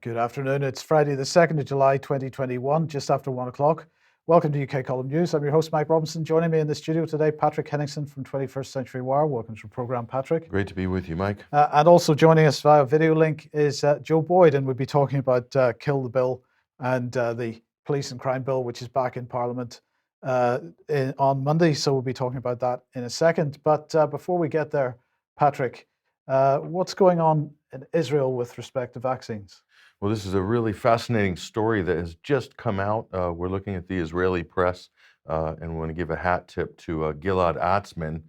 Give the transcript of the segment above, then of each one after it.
Good afternoon. It's Friday, the 2nd of July, 2021, just after 1 o'clock. Welcome to UK Column News. I'm your host, Mike Robinson. Joining me in the studio today, Patrick Henningsen from 21st Century Wire. Welcome to the programme, Patrick. Great to be with you, Mike. And also joining us via video link is Joe Boyd, and we'll be talking about Kill the Bill and the Police and Crime Bill, which is back in Parliament on Monday. So we'll be talking about that in a second. But before we get there, Patrick, what's going on in Israel with respect to vaccines? Well, this is a really fascinating story that has just come out. We're looking at the Israeli press, and we want to give a hat tip to Gilad Atzmon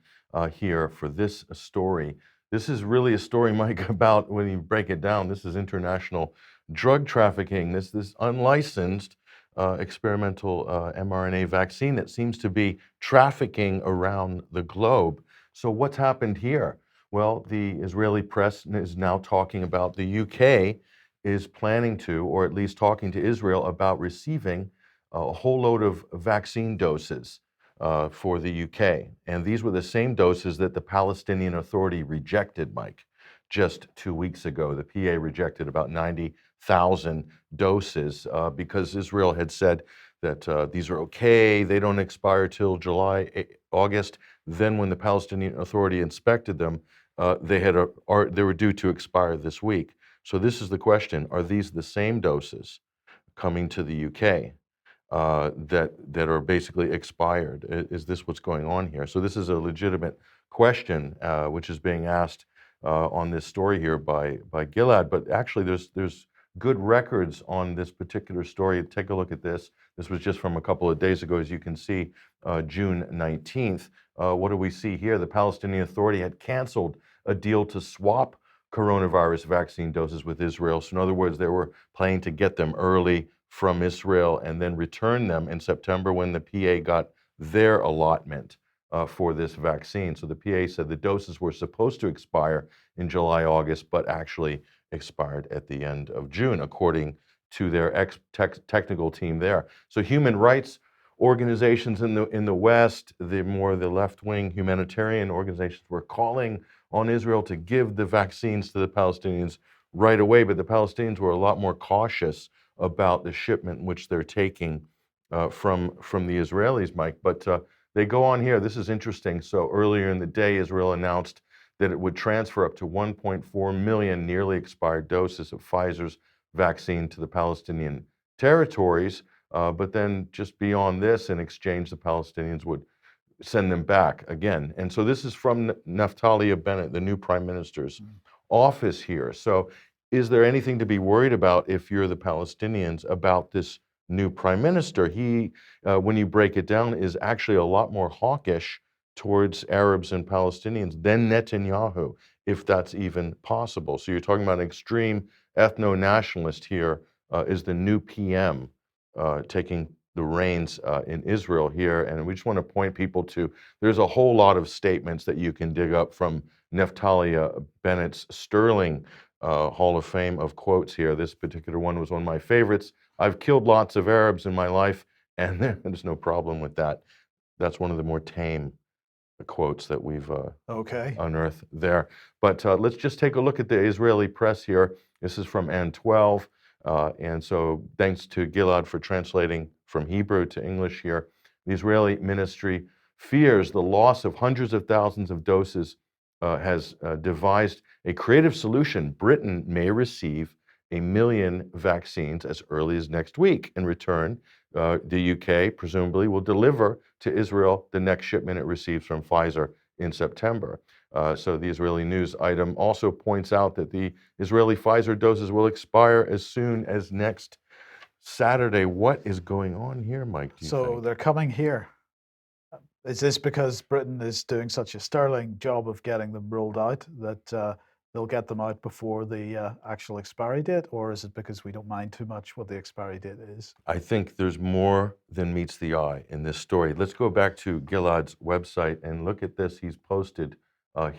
here for this story. This is really a story, Mike, about, when you break it down, this is international drug trafficking. This unlicensed experimental mRNA vaccine that seems to be trafficking around the globe. So what's happened here? Well, the Israeli press is now talking about the UK is planning to, or at least talking to Israel about receiving a whole load of vaccine doses for the UK. And these were the same doses that the Palestinian Authority rejected, Mike, just 2 weeks ago. The PA rejected about 90,000 doses because Israel had said that these are okay, they don't expire till August. Then when the Palestinian Authority inspected them, they were due to expire this week. So this is the question: are these the same doses coming to the UK that are basically expired? Is this what's going on here? So this is a legitimate question which is being asked on this story here by Gilad. But actually, there's good records on this particular story. Take a look at this. This was just from a couple of days ago, as you can see, June 19th. What do we see here? The Palestinian Authority had canceled a deal to swap coronavirus vaccine doses with Israel. So in other words, they were planning to get them early from Israel and then return them in September when the PA got their allotment for this vaccine. So the PA said the doses were supposed to expire in July, August, but actually expired at the end of June, according to their technical team there. So human rights organizations in the West, the left-wing humanitarian organizations, were calling on Israel to give the vaccines to the Palestinians right away, but the Palestinians were a lot more cautious about the shipment which they're taking from the Israelis, Mike. But they go on here. This is interesting. So earlier in the day, Israel announced that it would transfer up to 1.4 million nearly expired doses of Pfizer's vaccine to the Palestinian territories. But then just beyond this, in exchange, the Palestinians would send them back again. And so this is from Naftali Bennett, the new prime minister's office here. So is there anything to be worried about if you're the Palestinians about this new prime minister? He, when you break it down, is actually a lot more hawkish towards Arabs and Palestinians than Netanyahu, if that's even possible. So you're talking about an extreme ethno-nationalist here is the new PM taking the reins in Israel here. And we just want to point people to, there's a whole lot of statements that you can dig up from Naftali Bennett's sterling Hall of Fame of quotes here. This particular one was one of my favorites. I've killed lots of Arabs in my life, and there's no problem with that. That's one of the more tame quotes that we've unearthed there. But let's just take a look at the Israeli press here. This is from N 12. And so thanks to Gilad for translating from Hebrew to English here. The Israeli ministry fears the loss of hundreds of thousands of doses, has devised a creative solution. Britain may receive 1 million vaccines as early as next week. In return, the UK presumably will deliver to Israel the next shipment it receives from Pfizer in September. So the Israeli news item also points out that the Israeli Pfizer doses will expire as soon as next Saturday. What is going on here, Mike? So they're coming here. Is this because Britain is doing such a sterling job of getting them rolled out that they'll get them out before the actual expiry date? Or is it because we don't mind too much what the expiry date is? I think there's more than meets the eye in this story. Let's go back to Gilad's website and look at this. He's posted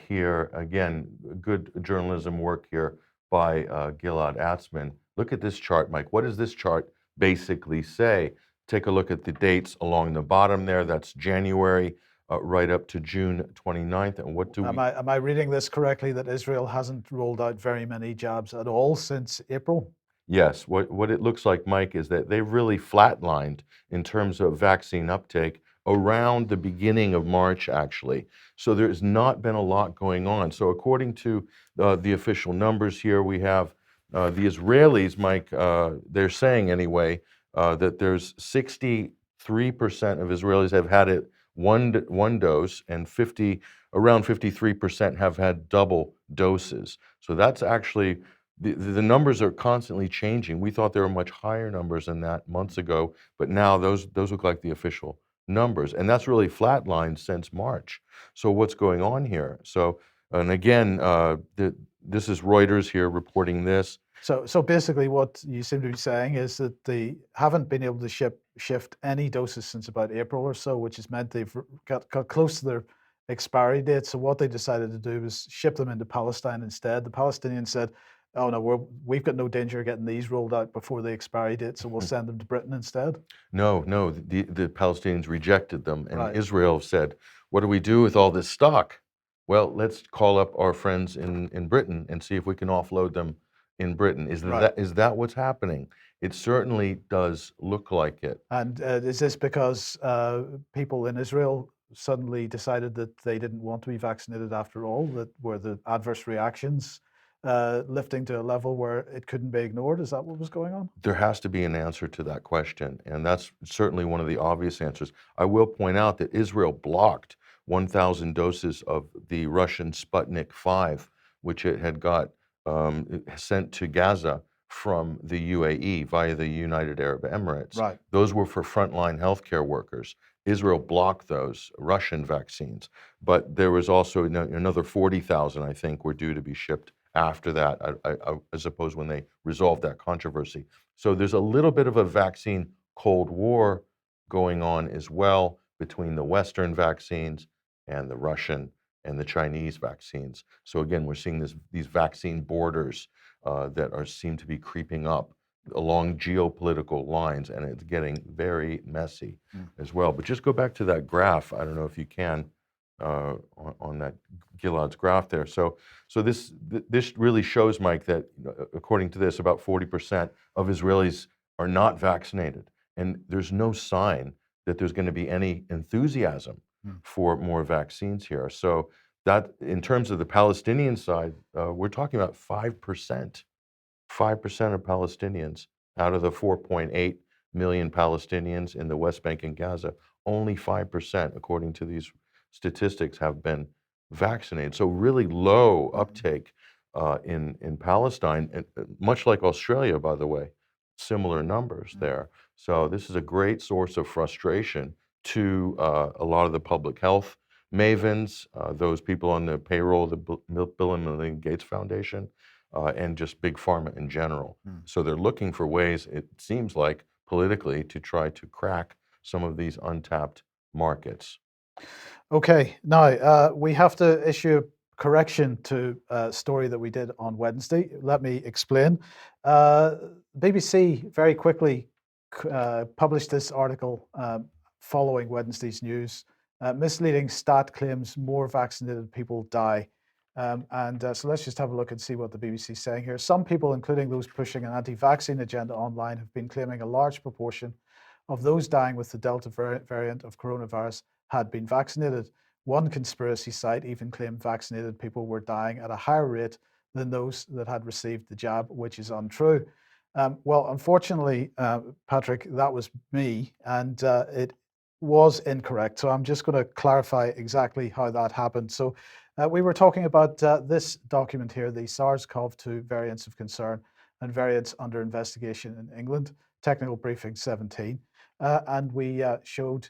here, again, good journalism work here by Gilad Atzmon. Look at this chart, Mike. What does this chart basically say? Take a look at the dates along the bottom there. That's January right up to June 29th. And what do am I reading this correctly, that Israel hasn't rolled out very many jabs at all since April? Yes, what it looks like, Mike, is that they've really flatlined in terms of vaccine uptake around the beginning of March, actually. So there's not been a lot going on. So according to the official numbers here, we have the Israelis, Mike, they're saying anyway, that there's 63% of Israelis have had it one dose, and around 53% have had double doses. So that's actually the numbers are constantly changing. We thought there were much higher numbers than that months ago, but now those look like the official numbers, and that's really flatlined since March. So what's going on here? So, and again, this is Reuters here reporting this. So basically, what you seem to be saying is that they haven't been able to shift any doses since about April or so, which has meant they've got close to their expiry date. So what they decided to do was ship them into Palestine instead. The Palestinians said, "Oh no, we've got no danger of getting these rolled out before the expiry date, so we'll send them to Britain instead." No, the Palestinians rejected them, and Right. Israel said, "What do we do with all this stock? Well, let's call up our friends in Britain and see if we can offload them in Britain." Right. Is that what's happening? It certainly does look like it. And is this because people in Israel suddenly decided that they didn't want to be vaccinated after all? That were the adverse reactions lifting to a level where it couldn't be ignored? Is that what was going on? There has to be an answer to that question, and that's certainly one of the obvious answers. I will point out that Israel blocked 1,000 doses of the Russian Sputnik 5, which it had got sent to Gaza from the UAE via the United Arab Emirates. Right. Those were for frontline healthcare workers. Israel blocked those Russian vaccines, but there was also another 40,000, I think, were due to be shipped after that, I suppose, when they resolved that controversy. So there's a little bit of a vaccine Cold War going on as well between the Western vaccines and the Russian and the Chinese vaccines. So again, we're seeing these vaccine borders that seem to be creeping up along geopolitical lines, and it's getting very messy as well. But just go back to that graph. I don't know if you can on that Gilad's graph there. So this really shows, Mike, that according to this, about 40% of Israelis are not vaccinated, and there's no sign that there's going to be any enthusiasm for more vaccines here. So that, in terms of the Palestinian side, we're talking about 5%. 5% of Palestinians out of the 4.8 million Palestinians in the West Bank and Gaza, only 5%, according to these statistics, have been vaccinated. So really low uptake in Palestine, and much like Australia, by the way, similar numbers there. So this is a great source of frustration to a lot of the public health mavens, those people on the payroll of the Bill and Melinda Gates Foundation, and just big pharma in general. So they're looking for ways, it seems like, politically, to try to crack some of these untapped markets. Okay, now we have to issue a correction to a story that we did on Wednesday. Let me explain. BBC very quickly published this article following Wednesday's news. Misleading stat claims more vaccinated people die. So let's just have a look and see what the BBC is saying here. Some people, including those pushing an anti-vaccine agenda online, have been claiming a large proportion of those dying with the Delta variant of coronavirus had been vaccinated. One conspiracy site even claimed vaccinated people were dying at a higher rate than those that had received the jab, which is untrue. Well, unfortunately, Patrick, that was me, and it was incorrect. So I'm just going to clarify exactly how that happened. So we were talking about this document here, the SARS-CoV-2 variants of concern and variants under investigation in England, technical briefing 17. And we showed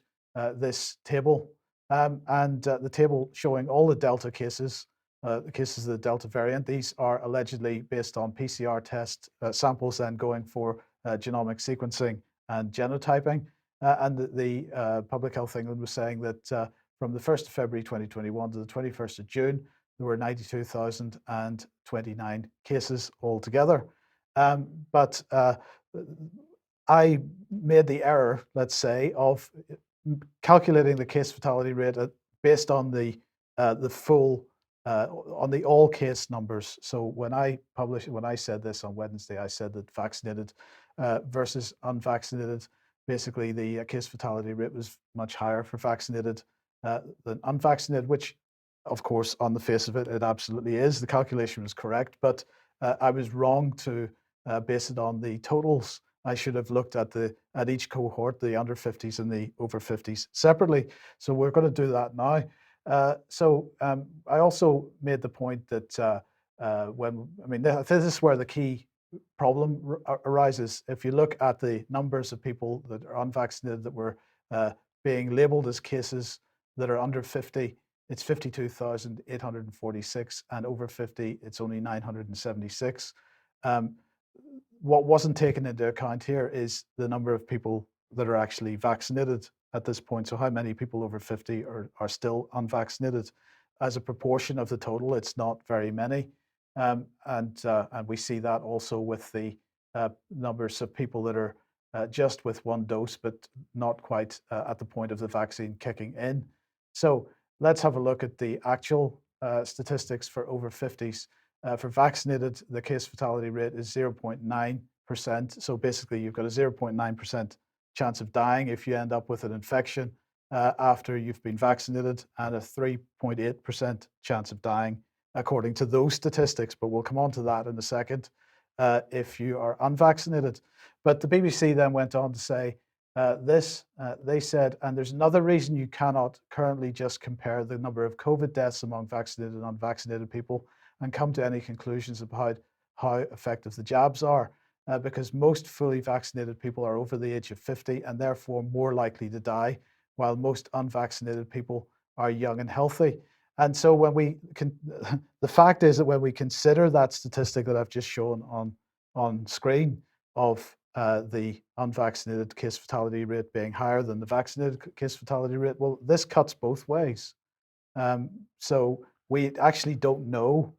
this table, the table showing all the Delta cases, the cases of the Delta variant. These are allegedly based on PCR test samples then going for genomic sequencing and genotyping. And the Public Health England was saying that from the 1st of February 2021 to the 21st of June, there were 92,029 cases altogether. But I made the error, let's say, of calculating the case fatality rate based on the full on the all case numbers. So when I said this on Wednesday, I said that vaccinated versus unvaccinated, basically the case fatality rate was much higher for vaccinated than unvaccinated, which of course, on the face of it, it absolutely is. The calculation was correct, but I was wrong to base it on the totals. I should have looked at each cohort, the under 50s and the over 50s separately. So we're going to do that now. I also made the point that this is where the key problem arises. If you look at the numbers of people that are unvaccinated that were being labeled as cases that are under 50, it's 52,846, and over 50, it's only 976. What wasn't taken into account here is the number of people that are actually vaccinated at this point. So how many people over 50 are still unvaccinated? As a proportion of the total, it's not very many. And we see that also with the numbers of people that are just with one dose, but not quite at the point of the vaccine kicking in. So let's have a look at the actual statistics for over 50s. For vaccinated, the case fatality rate is 0.9%. So basically, you've got a 0.9% chance of dying if you end up with an infection after you've been vaccinated, and a 3.8% chance of dying, according to those statistics. But we'll come on to that in a second if you are unvaccinated. But the BBC then went on to say they said, and there's another reason you cannot currently just compare the number of COVID deaths among vaccinated and unvaccinated people and come to any conclusions about how effective the jabs are, because most fully vaccinated people are over the age of 50 and therefore more likely to die, while most unvaccinated people are young and healthy. And so the fact is that when we consider that statistic that I've just shown on screen of the unvaccinated case fatality rate being higher than the vaccinated case fatality rate, well, this cuts both ways. So we actually don't know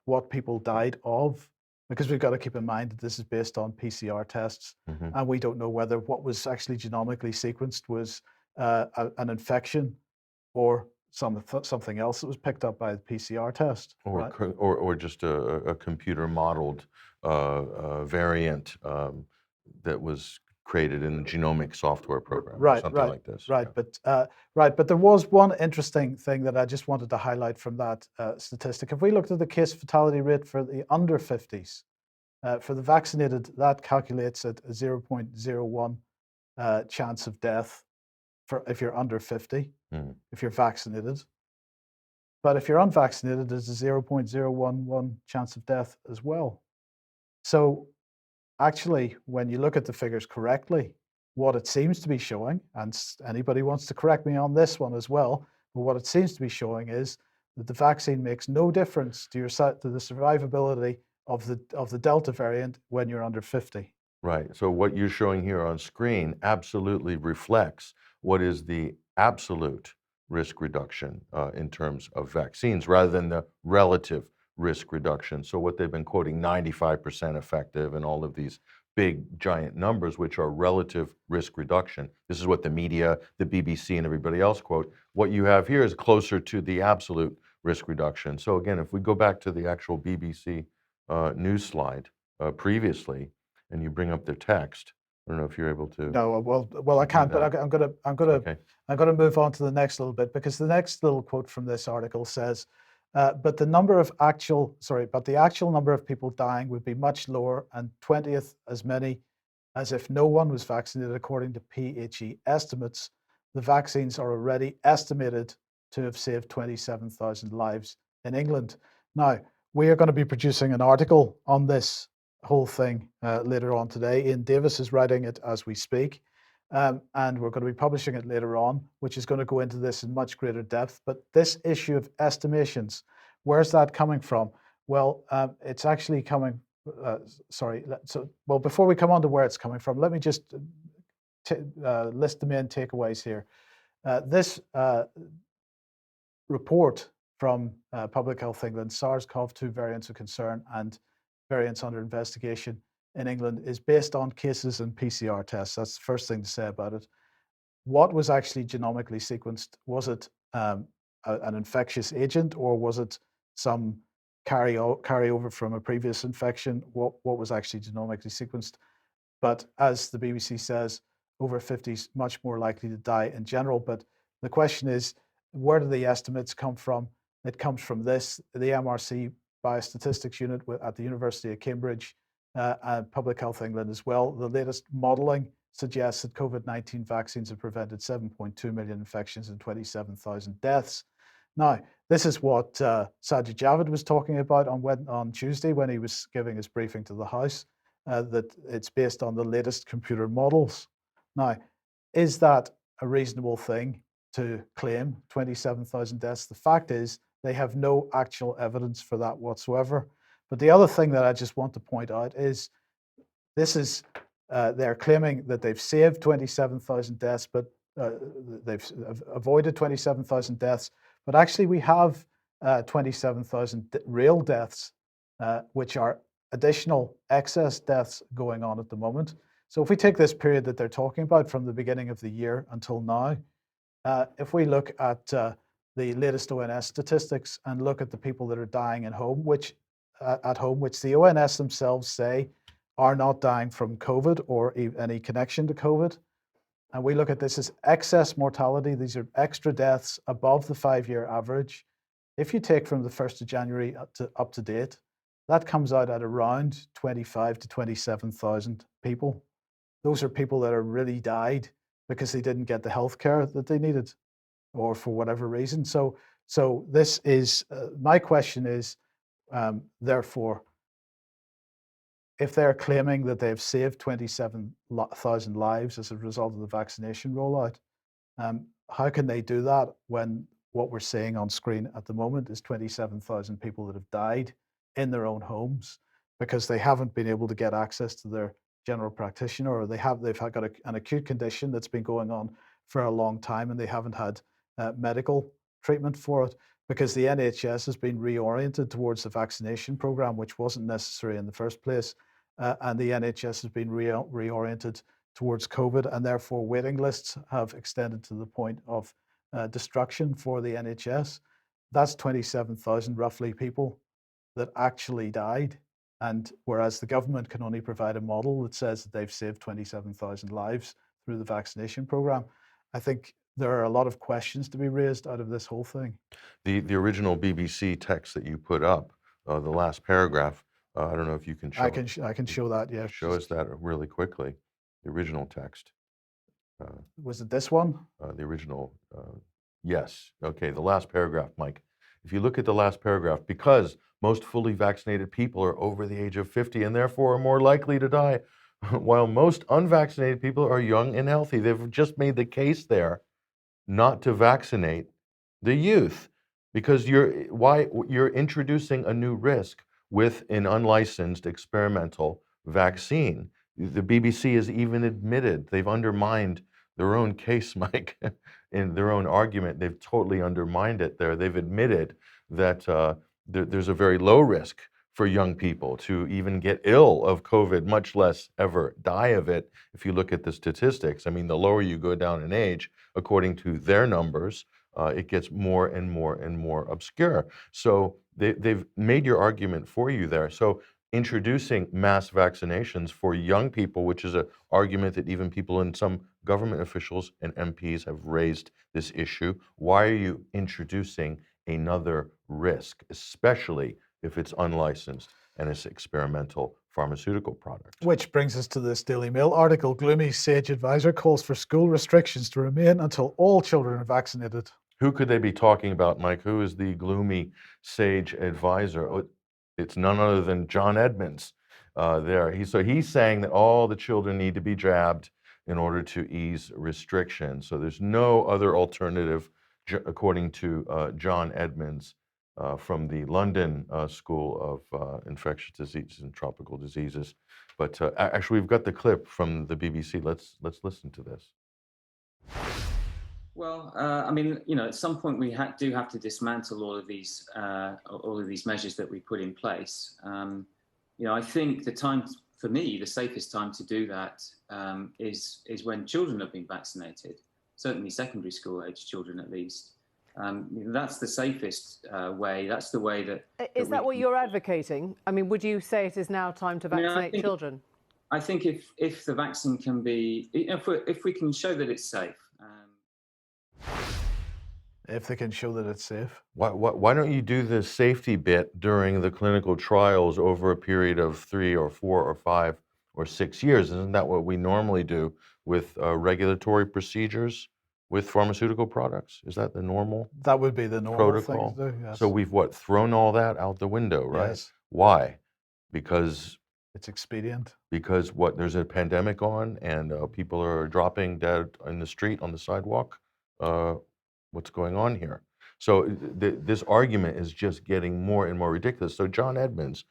what people died of, because we've got to keep in mind that this is based on PCR tests, and we don't know whether what was actually genomically sequenced was an infection or something else that was picked up by the PCR test. Or, or just a computer modeled variant that was created in the genomic software program, or something like this. Right, but there was one interesting thing that I just wanted to highlight from that statistic. If we looked at the case fatality rate for the under 50s, for the vaccinated, that calculates at a 0.01 chance of death if you're under 50, if you're vaccinated. But if you're unvaccinated, there's a 0.011 chance of death as well. So actually, when you look at the figures correctly, what it seems to be showing, and anybody wants to correct me on this one as well, but what it seems to be showing is that the vaccine makes no difference to the survivability of the Delta variant when you're under 50. Right. So what you're showing here on screen absolutely reflects what is the absolute risk reduction in terms of vaccines, rather than the relative risk reduction. So what they've been quoting, 95% effective, and all of these big giant numbers, which are relative risk reduction. This is what the media, the BBC, and everybody else quote. What you have here is closer to the absolute risk reduction. So again, if we go back to the actual BBC news slide previously, and you bring up their text, I don't know if you're able to. No, well, I can't. But I'm gonna move on to the next little bit, because the next little quote from this article says, but the actual number of people dying would be much lower, and 20th as many as if no one was vaccinated, according to PHE estimates. The vaccines are already estimated to have saved 27,000 lives in England. Now, we are going to be producing an article on this whole thing later on today. Ian Davis is writing it as we speak, and we're going to be publishing it later on, which is going to go into this in much greater depth. But this issue of estimations, where's that coming from? Well, it's actually coming. Before we come on to where it's coming from, let me just list the main takeaways here. This report from Public Health England, SARS-CoV-2 variants of concern and variants under investigation in England, is based on cases and PCR tests. That's the first thing to say about it. What was actually genomically sequenced? Was it an infectious agent, or was it some carryover from a previous infection? What was actually genomically sequenced? But as the BBC says, over 50 is much more likely to die in general. But the question is, where do the estimates come from? It comes from this, the MRC Biostatistics Unit at the University of Cambridge and Public Health England as well. The latest modelling suggests that COVID-19 vaccines have prevented 7.2 million infections and 27,000 deaths. Now, this is what Sajid Javid was talking about on Tuesday when he was giving his briefing to the House, that it's based on the latest computer models. Now, is that a reasonable thing to claim, 27,000 deaths? The fact is, they have no actual evidence for that whatsoever. But the other thing that I just want to point out is they're claiming that they've saved 27,000 deaths, but they've avoided 27,000 deaths. But actually, we have 27,000 real deaths, which are additional excess deaths going on at the moment. So if we take this period that they're talking about from the beginning of the year until now, if we look at the latest ONS statistics and look at the people that are dying at home, which the ONS themselves say are not dying from COVID or any connection to COVID, and we look at this as excess mortality, these are extra deaths above the 5-year average. If you take from the 1st of January up to date, that comes out at around 25 to 27,000 people. Those are people that are really died because they didn't get the health care that they needed, or for whatever reason. So this is my question is, therefore, if they're claiming that they've saved 27,000 lives as a result of the vaccination rollout, how can they do that when what we're seeing on screen at the moment is 27,000 people that have died in their own homes because they haven't been able to get access to their general practitioner, or they've got an acute condition that's been going on for a long time and they haven't had medical treatment for it, because the NHS has been reoriented towards the vaccination program, which wasn't necessary in the first place. And the NHS has been reoriented towards COVID, and therefore waiting lists have extended to the point of destruction for the NHS. That's 27,000 roughly people that actually died. And whereas the government can only provide a model that says that they've saved 27,000 lives through the vaccination program, I think there are a lot of questions to be raised out of this whole thing. The original BBC text that you put up, the last paragraph, I don't know if you can show. I can show that. Yeah. Show us that really quickly. The original text. Was it this one? The original. Yes. Okay. The last paragraph, Mike. If you look at the last paragraph, because most fully vaccinated people are over the age of 50 and therefore are more likely to die, while most unvaccinated people are young and healthy. They've just made the case there not to vaccinate the youth because you're introducing a new risk with an unlicensed experimental vaccine. The BBC has even admitted they've undermined their own case, Mike, in their own argument. They've totally undermined it there. They've admitted that there's a very low risk for young people to even get ill of COVID, much less ever die of it. If you look at the statistics, I mean, the lower you go down in age, according to their numbers, it gets more and more and more obscure. So they've made your argument for you there. So introducing mass vaccinations for young people, which is an argument that even people and some government officials and MPs have raised this issue. Why are you introducing another risk, especially if it's unlicensed and it's experimental pharmaceutical product? Which brings us to this Daily Mail article. Gloomy Sage advisor calls for school restrictions to remain until all children are vaccinated. Who could they be talking about, Mike? Who is the gloomy sage advisor? Oh, it's none other than John Edmonds there. He's saying that all the children need to be jabbed in order to ease restrictions. So there's no other alternative, according to John Edmonds from the London School of Infectious Diseases and Tropical Diseases. But actually, we've got the clip from the BBC. Let's listen to this. Well, I mean, at some point we do have to dismantle all of these measures that we put in place. I think the time, for me, the safest time to do that is when children have been vaccinated, certainly secondary school age children at least. That's the safest way. That's the way that. Is that what you're advocating? I mean, would you say it is now time to vaccinate children? I think if the vaccine can be, if we can show that it's safe. If they can show that it's safe. Why don't you do the safety bit during the clinical trials over a period of 3 or 4 or 5 or 6 years? Isn't that what we normally do with regulatory procedures with pharmaceutical products? Is that the normal That would be the normal protocol? thing to do, yes. So we've thrown all that out the window, right? Yes. Why? Because it's expedient. There's a pandemic on and people are dropping dead in the street, on the sidewalk. What's going on here? So this argument is just getting more and more ridiculous. So John Edmonds,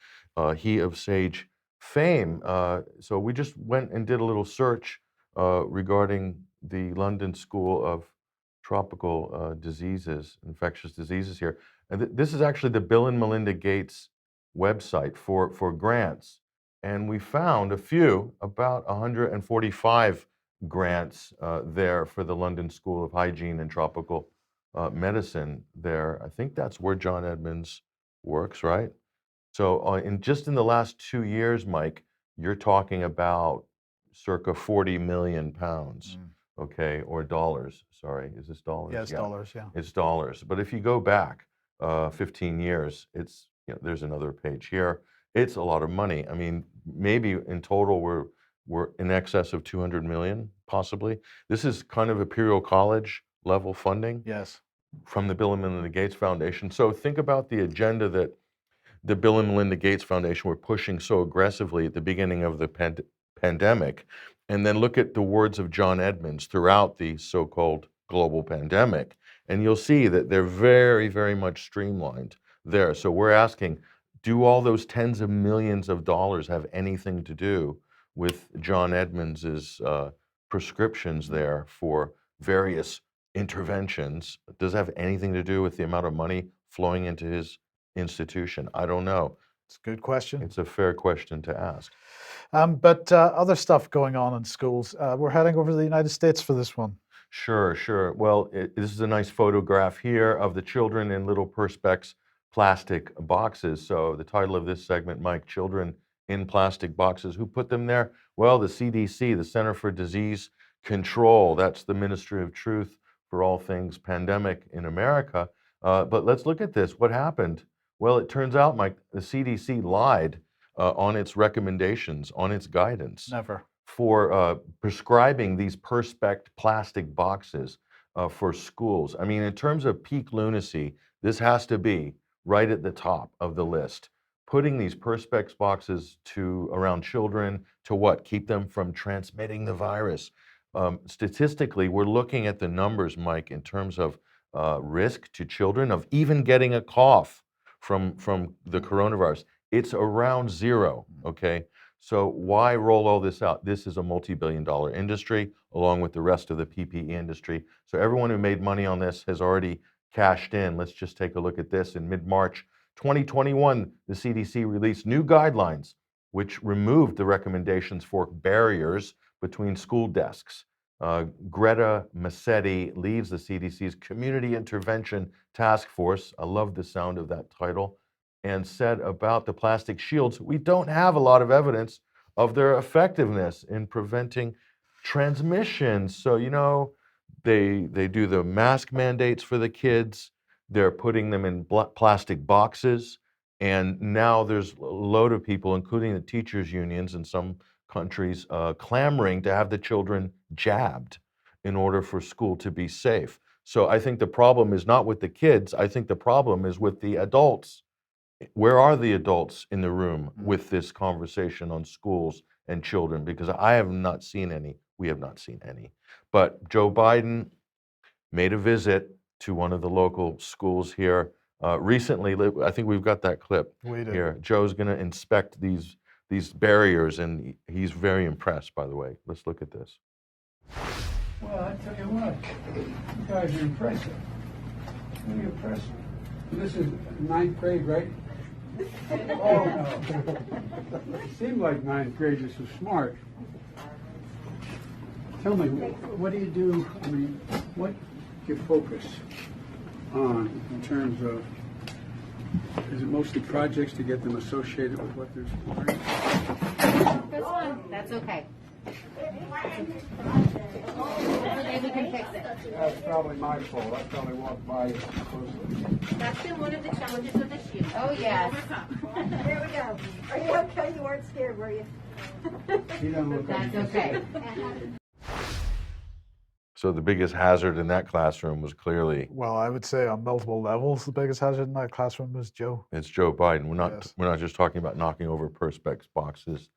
he of Sage fame. So we just went and did a little search regarding the London School of Tropical Diseases, Infectious Diseases here. And this is actually the Bill and Melinda Gates website for grants. And we found a few, about 145 grants there for the London School of Hygiene and Tropical Medicine there. I think that's where John Edmonds works, right? So just in the last 2 years, Mike, you're talking about circa 40 million pounds, okay, or dollars. Sorry, is this dollars? Yes, yeah. Dollars, yeah. It's dollars. But if you go back 15 years, it's, there's another page here. It's a lot of money. I mean, maybe in total we're in excess of 200 million, possibly. This is kind of Imperial College level funding. Yes. From the Bill and Melinda Gates Foundation. So think about the agenda that the Bill and Melinda Gates Foundation were pushing so aggressively at the beginning of the pandemic, and then look at the words of John Edmonds throughout the so-called global pandemic, and you'll see that they're very, very much streamlined there. So we're asking, do all those tens of millions of dollars have anything to do with John Edmonds's prescriptions there for various interventions? Does it have anything to do with the amount of money flowing into his institution? I don't know. It's a good question. It's a fair question to ask. But other stuff going on in schools. We're heading over to the United States for this one. Sure, sure. Well, this is a nice photograph here of the children in little Perspex plastic boxes. So the title of this segment, Mike, Children in Plastic Boxes. Who put them there? Well, the CDC, the Center for Disease Control. That's the Ministry of Truth for all things pandemic in America. But let's look at this. What happened? Well, it turns out, Mike, the CDC lied on its recommendations, on its guidance. Never. For prescribing these Perspex plastic boxes for schools. I mean, in terms of peak lunacy, this has to be right at the top of the list. Putting these Perspex boxes around children to what? Keep them from transmitting the virus. Statistically, we're looking at the numbers, Mike, in terms of risk to children of even getting a cough from the coronavirus. It's around 0, okay? So why roll all this out? This is a multi-billion-dollar industry, along with the rest of the PPE industry. So everyone who made money on this has already cashed in. Let's just take a look at this. In mid-March 2021, the CDC released new guidelines, which removed the recommendations for barriers between school desks. Greta Massetti leads the CDC's Community Intervention Task Force. I love the sound of that title. And said about the plastic shields, we don't have a lot of evidence of their effectiveness in preventing transmission. So, they do the mask mandates for the kids. They're putting them in plastic boxes. And now there's a load of people, including the teachers' unions in some countries, clamoring to have the children jabbed in order for school to be safe. So I think the problem is not with the kids. I think the problem is with the adults. Where are the adults in the room with this conversation on schools and children? Because I have not seen any. We have not seen any. But Joe Biden made a visit to one of the local schools here recently. I think we've got that clip here. Joe's going to inspect these barriers, and he's very impressed, by the way. Let's look at this. Well, I tell you what, you guys are impressive. Really impressive. This is 9th grade, right? Oh, no. It seemed like 9th grade is so smart. Tell me, what do you do? I mean, what's your focus on in terms of, is it mostly projects to get them associated with what they're supporting? This one, that's okay. Maybe we can fix it. That's probably my fault. I probably walked by it closely. That's been one of the challenges of this year. Oh, yes. There we go. Are you okay? You weren't scared, were you? He doesn't look like That's he's- okay. So the biggest hazard in that classroom was clearly Well, I would say on multiple levels, the biggest hazard in that classroom was Joe. it's Joe Biden. Yes. We're not just talking about knocking over Perspex boxes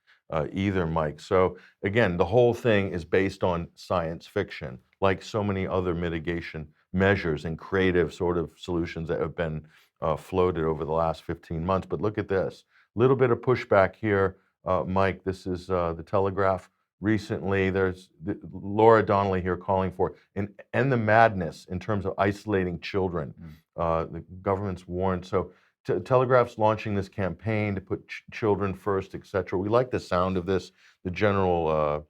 either, Mike. So again, the whole thing is based on science fiction, like so many other mitigation measures and creative sort of solutions that have been floated over the last 15 months. But look at this, little bit of pushback here, Mike. This is the Telegraph. Recently, there's Laura Donnelly here calling for end the madness in terms of isolating children. The government's warned. So Telegraph's launching this campaign to put children first, et cetera. We like the sound of this. The general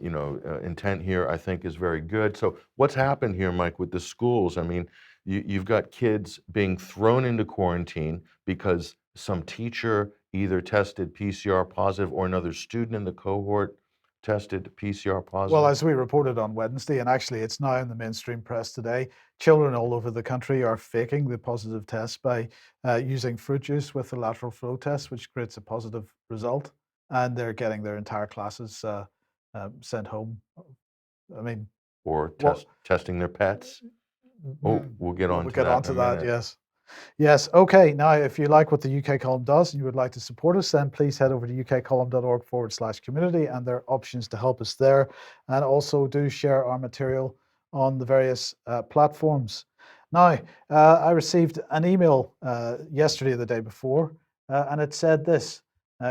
intent here, I think, is very good. So what's happened here, Mike, with the schools? I mean, you've got kids being thrown into quarantine because some teacher either tested PCR positive or another student in the cohort tested PCR positive. Well, as we reported on Wednesday, and actually it's now in the mainstream press today, children all over the country are faking the positive test by using fruit juice with the lateral flow test, which creates a positive result, and they're getting their entire classes sent home. I mean, or well- testing their pets. Oh, we'll get on we'll to get that onto in a that, minute. yes. Yes, okay. Now, if you like what the UK Column does and you would like to support us, then please head over to ukcolumn.org/community, and there are options to help us there. And also do share our material on the various platforms. Now, I received an email yesterday or the day before, and it said this.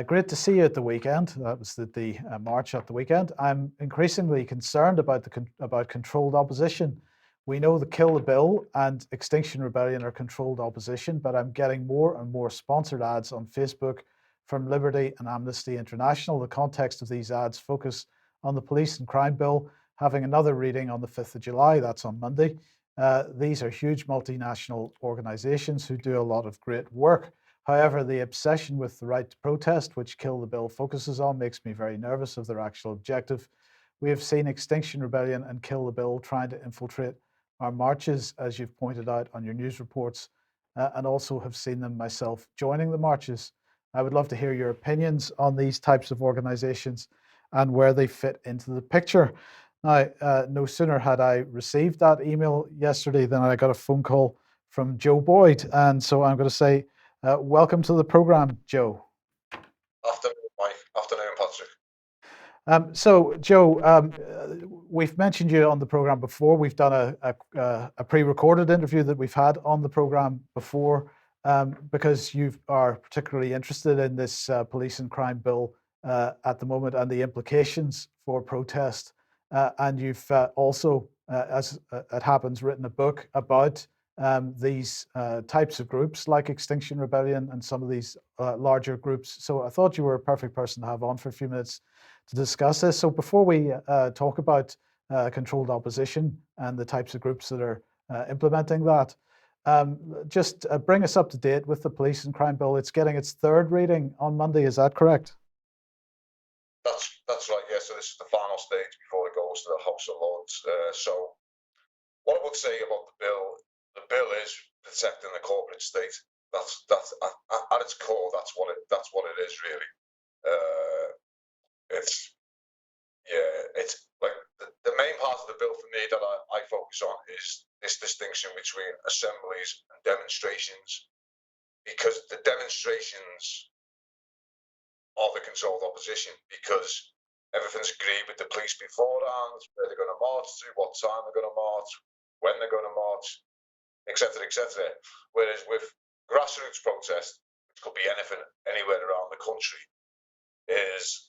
Great to see you at the weekend. That was the march at the weekend. I'm increasingly concerned about about controlled opposition. We know the Kill the Bill and Extinction Rebellion are controlled opposition, but I'm getting more and more sponsored ads on Facebook from Liberty and Amnesty International. The context of these ads focus on the Police and Crime Bill having another reading on the 5th of July. That's on Monday. These are huge multinational organizations who do a lot of great work. However, the obsession with the right to protest, which Kill the Bill focuses on, makes me very nervous of their actual objective. We have seen Extinction Rebellion and Kill the Bill trying to infiltrate our marches, as you've pointed out on your news reports, and also have seen them myself joining the marches. I would love to hear your opinions on these types of organizations and where they fit into the picture. Now, no sooner had I received that email yesterday than I got a phone call from Joe Boyd. And so I'm going to say, welcome to the program, Joe. Afternoon, Mike. Afternoon, Patrick. So, Joe, we've mentioned you on the program before. We've done a pre-recorded interview that we've had on the program before because you are particularly interested in this police and crime bill at the moment and the implications for protest. And you've also, as it happens, written a book about these types of groups like Extinction Rebellion and some of these larger groups. So I thought you were a perfect person to have on for a few minutes to discuss this. So before we talk about controlled opposition and the types of groups that are implementing that, just bring us up to date with the police and crime bill. It's getting its third reading on Monday. Is that correct? That's right. Yeah. So this is the final stage before it goes to the House of Lords. So what I would say about the bill is protecting the corporate state. That's at its core. That's what it is really. It's like the main part of the bill for me that I focus on is this distinction between assemblies and demonstrations, because the demonstrations are the controlled opposition, because everything's agreed with the police beforehand, where they're going to march to, what time they're going to march, when they're going to march, etc., etc. Whereas with grassroots protest, which could be anything, anywhere around the country, is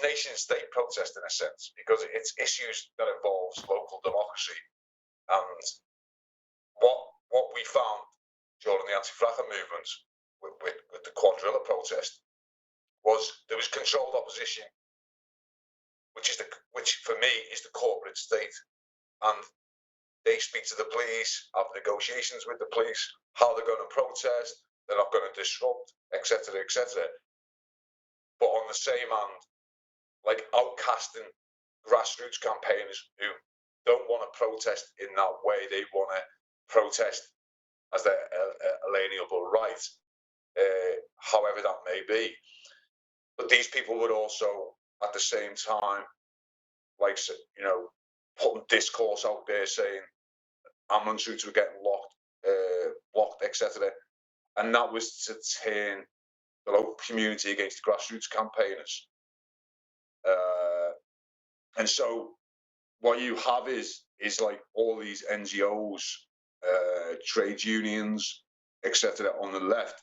nation state protest in a sense, because it's issues that involves local democracy. And what we found during the anti-Fracas movement with the Quadrilla protest was there was controlled opposition, which for me is the corporate state, and they speak to the police, have negotiations with the police, how they're going to protest, they're not going to disrupt, etc., etc. But on the same hand, like outcasting grassroots campaigners who don't want to protest in that way, they want to protest as their alienable right, however that may be. But these people would also, at the same time, like, you know, putting discourse out there saying ambulance routes were getting blocked, etc. And that was to turn the local community against the grassroots campaigners. And so what you have is like all these NGOs, trade unions, etc. on the left,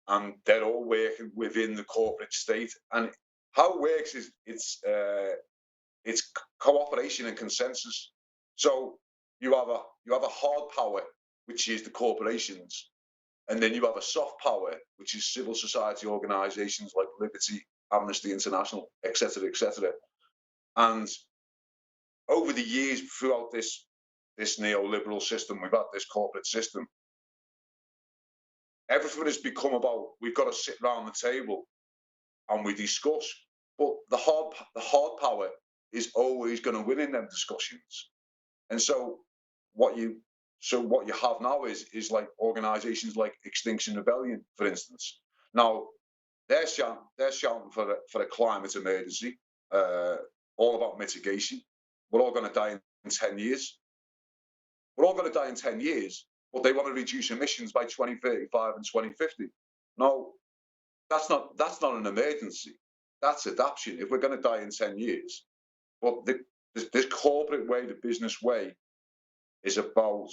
and they're all working within the corporate state. And how it works is it's cooperation and consensus. So you have a hard power, which is the corporations, and then you have a soft power, which is civil society organisations like Liberty, Amnesty International, etc., etc. And over the years, throughout this neoliberal system, we've had this corporate system. Everything has become about, we've got to sit around the table and we discuss. But the hard power is always going to win in them discussions. And so what you have now is like organisations like Extinction Rebellion, for instance. Now they're shouting for a climate emergency, all about mitigation. We're all going to die in 10 years. We're all going to die in 10 years, but they want to reduce emissions by 2035 and 2050. No, that's not an emergency. That's adaptation. If we're going to die in 10 years, but this corporate way, the business way, is about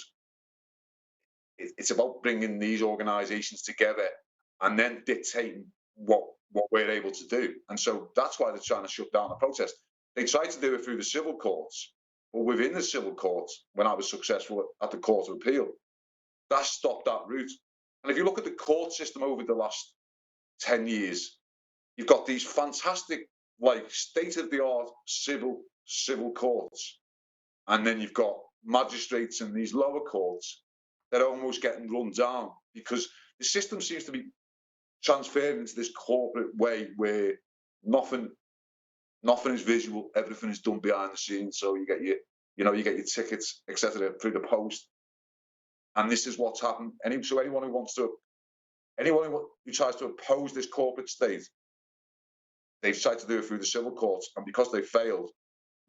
bringing these organisations together and then dictating what we're able to do. And so that's why they're trying to shut down the protest. They tried to do it through the civil courts, but within the civil courts, when I was successful at the Court of Appeal, that stopped that route. And if you look at the court system over the last 10 years, you've got these fantastic, like, state-of-the-art civil courts, and then you've got magistrates in these lower courts that are almost getting run down because the system seems to be transferred into this corporate way where nothing is visual, everything is done behind the scenes. So you get your tickets, etc., through the post, and this is what's happened. So anyone who tries to oppose this corporate state, they've tried to do it through the civil courts, and because they failed,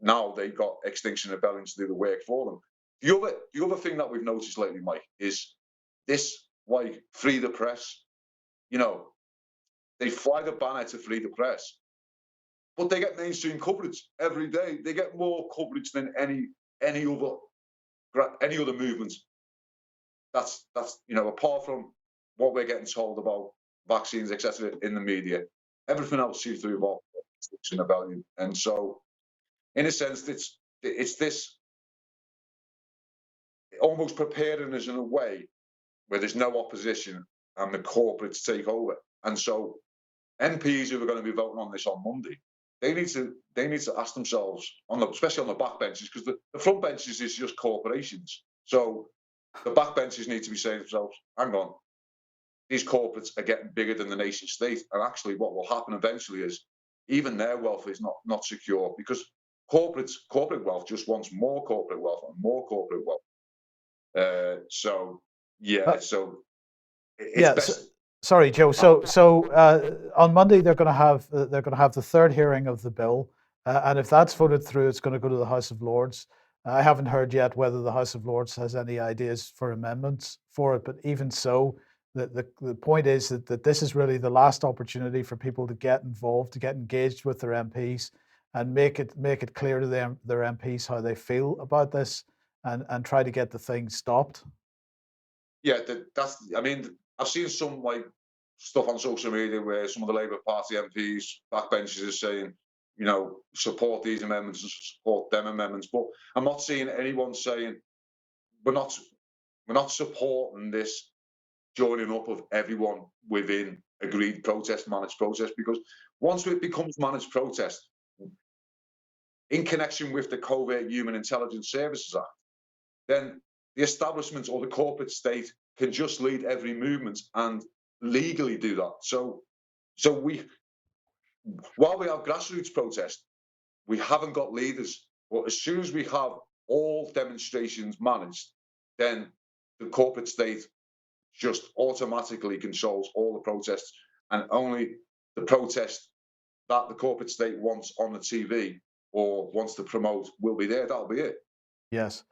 now they've got Extinction Rebellion to do the work for them. The other thing that we've noticed lately, Mike, is this, like, free the press. You know, they fly the banner to free the press, but they get mainstream coverage every day. They get more coverage than any other movement. That's apart from what we're getting told about vaccines, etc., in the media, everything else seems to be about Extinction Rebellion. And so, in a sense, it's this almost preparing us in a way where there's no opposition and the corporates take over. And so MPs who are going to be voting on this on Monday, they need to ask themselves, especially on the backbenches, because the front benches is just corporations. So the backbenches need to be saying to themselves, hang on, these corporates are getting bigger than the nation state. And actually what will happen eventually is even their wealth is not secure, because corporate wealth just wants more corporate wealth and more corporate wealth. Sorry, Joe. So on Monday they're going to have the third hearing of the bill, and if that's voted through, it's going to go to the House of Lords. I haven't heard yet whether the House of Lords has any ideas for amendments for it, but even so, the point is that this is really the last opportunity for people to get involved, to get engaged with their MPs, and make it clear to their MPs how they feel about this, and try to get the thing stopped. Yeah, I've seen some stuff on social media where some of the Labour Party MPs, backbenchers, are saying, support these amendments and support them amendments. But I'm not seeing anyone saying we're not supporting this joining up of everyone within agreed protest, managed protest, because once it becomes managed protest, in connection with the Covert Human Intelligence Services Act, then the establishment or the corporate state can just lead every movement and legally do that. So while we have grassroots protest, we haven't got leaders. But as soon as we have all demonstrations managed, then the corporate state just automatically controls all the protests, and only the protest that the corporate state wants on the TV or wants to promote will be there. That'll be it. Yes.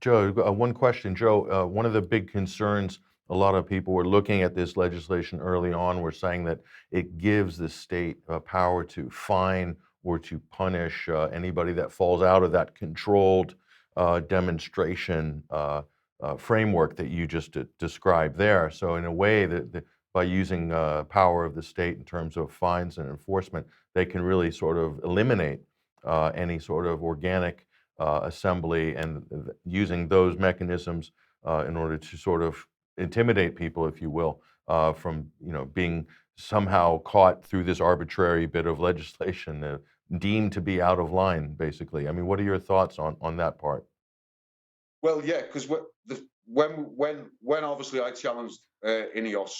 Joe, one question. Joe, one of the big concerns, a lot of people were looking at this legislation early on, were saying that it gives the state power to fine or to punish anybody that falls out of that controlled demonstration framework that you just described there. So in a way, by using power of the state in terms of fines and enforcement, they can really sort of eliminate any sort of organic assembly, and using those mechanisms in order to sort of intimidate people, if you will, from being somehow caught through this arbitrary bit of legislation, deemed to be out of line, basically. I mean, what are your thoughts on that part? Well, yeah, because when obviously I challenged INEOS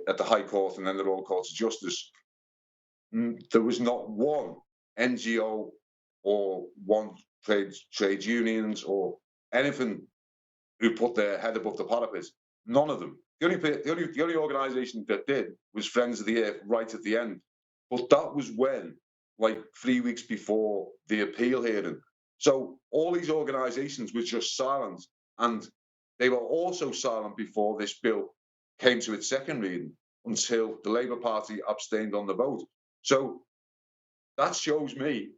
at the High Court and then the Royal Court of Justice, there was not one NGO or one trade unions or anything who put their head above the parapet. None of them. The only organisation that did was Friends of the Earth right at the end. But that was when, like 3 weeks before the appeal hearing. So all these organisations were just silent, and they were also silent before this bill came to its second reading until the Labour Party abstained on the vote. So that shows me,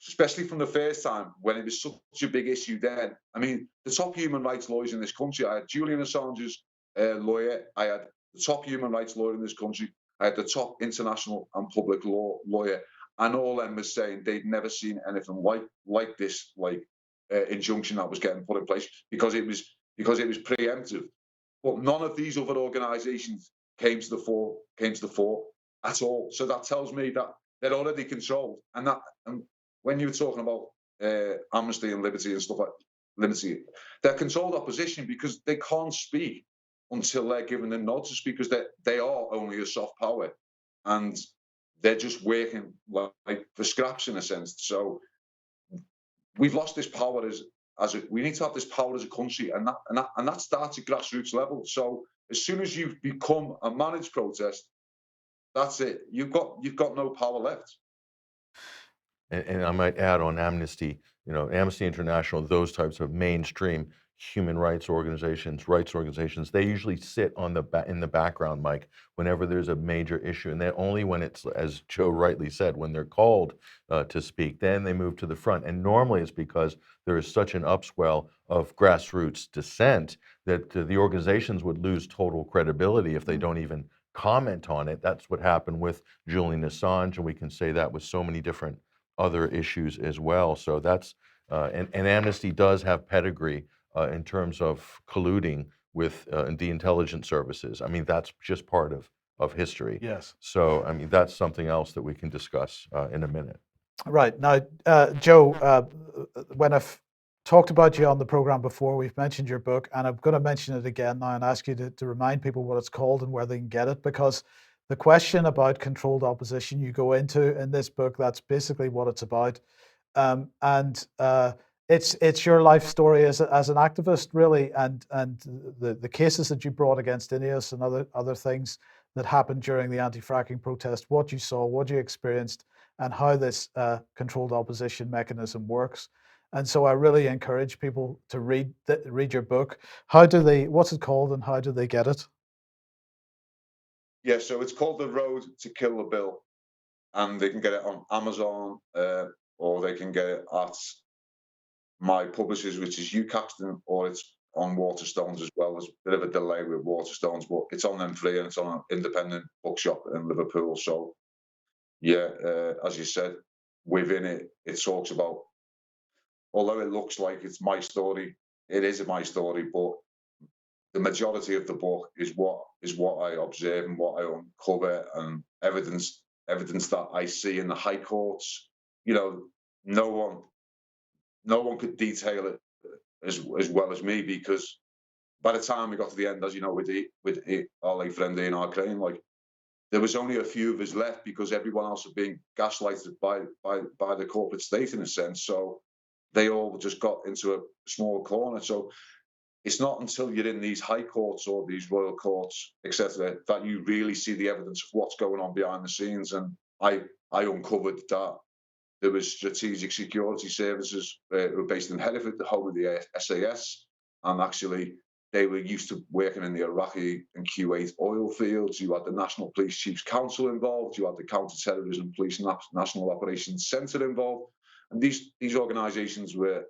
especially from the first time when it was such a big issue then. I mean, the top human rights lawyers in this country, I had Julian Assange's lawyer, I had the top human rights lawyer in this country, I had the top international and public law lawyer, and all them was saying they'd never seen anything like this, injunction that was getting put in place, because it was preemptive. But none of these other organisations came to the fore at all. So that tells me that they're already controlled, and when you were talking about amnesty and liberty and stuff like liberty, they're controlled opposition because they can't speak until they're given the nod to speak, because they are only a soft power, and they're just working like for scraps in a sense. So we've lost this power we need to have this power as a country, and that starts at grassroots level. So as soon as you've become a managed protest, that's it. You've got no power left. And I might add on Amnesty, Amnesty International, those types of mainstream human rights organizations, they usually sit in the background, Mike, whenever there's a major issue. And then only when it's, as Joe rightly said, when they're called to speak, then they move to the front. And normally it's because there is such an upswell of grassroots dissent that the organizations would lose total credibility if they don't even comment on it. That's what happened with Julian Assange, and we can say that with so many different other issues as well. So that's, and Amnesty does have pedigree in terms of colluding with the intelligence services. I mean, that's just part of history. Yes. So, I mean, that's something else that we can discuss in a minute. Right. Now, Joe, when I've talked about you on the program before, we've mentioned your book, and I'm going to mention it again now and ask you to remind people what it's called and where they can get it, because the question about controlled opposition you go into in this book, that's basically what it's about. It's your life story as an activist, really, and the cases that you brought against INEOS and other things that happened during the anti-fracking protest, what you saw, what you experienced, and how this controlled opposition mechanism works. And so I really encourage people to read your book. What's it called, and how do they get it? Yeah, so it's called The Road to Kill the Bill, and they can get it on Amazon, or they can get it at my publishers, which is UCaxton, or it's on Waterstones as well. There's a bit of a delay with Waterstones, but it's on them free, and it's on an independent bookshop in Liverpool. So, yeah, as you said, within it, it talks about, although it looks like it's my story, it is my story, but the majority of the book is what I observe and what I uncover, and evidence that I see in the high courts. No no one could detail it as well as me, because by the time we got to the end, as you know, with our late friend Ian Crane, like, there was only a few of us left because everyone else had been gaslighted by the corporate state, in a sense. So they all just got into a small corner. So it's not until you're in these high courts or these royal courts, etc., that you really see the evidence of what's going on behind the scenes. And I uncovered that there was strategic security services who were based in Hereford, the home of the SAS, and actually they were used to working in the Iraqi and Kuwait oil fields. You had the National Police Chiefs Council involved. You had the Counter-Terrorism Police National Operations Centre involved. And these organisations were,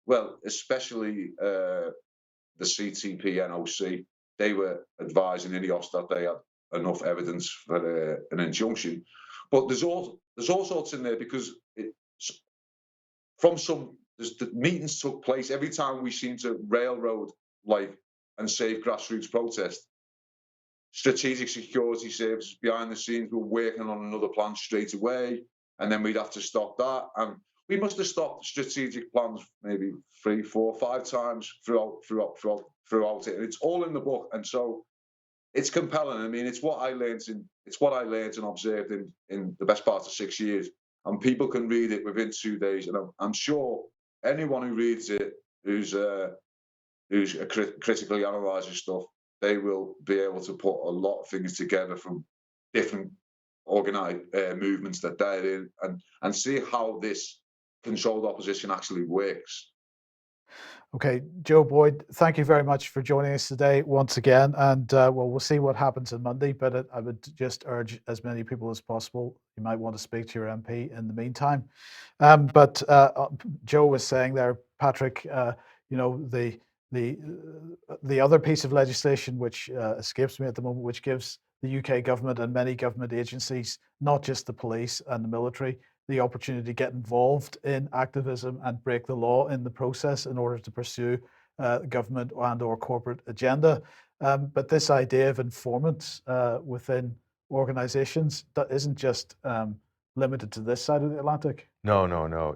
well, especially the CTP NOC, they were advising INEOS that they had enough evidence for an injunction. But there's all sorts in there, because the meetings took place every time we seemed to railroad and save grassroots protest. Strategic security services behind the scenes were working on another plan straight away, and then we'd have to stop that. And we must have stopped strategic plans maybe 3, 4, 5 times throughout it. And it's all in the book, and so it's compelling. I mean, it's what I learned and observed in the best part of 6 years. And people can read it within 2 days, and I'm sure anyone who reads it who's critically analyzes stuff, they will be able to put a lot of things together from different organized movements that they're in, and see how this controlled opposition actually works. Okay, Joe Boyd, thank you very much for joining us today once again. And well, we'll see what happens on Monday, but I would just urge as many people as possible. You might want to speak to your MP in the meantime. But Joe was saying there, Patrick, you know, the other piece of legislation which escapes me at the moment, which gives the UK government and many government agencies, not just the police and the military, the opportunity to get involved in activism and break the law in the process in order to pursue government and or corporate agenda. But this idea of informants within organizations, that isn't just limited to this side of the Atlantic. No.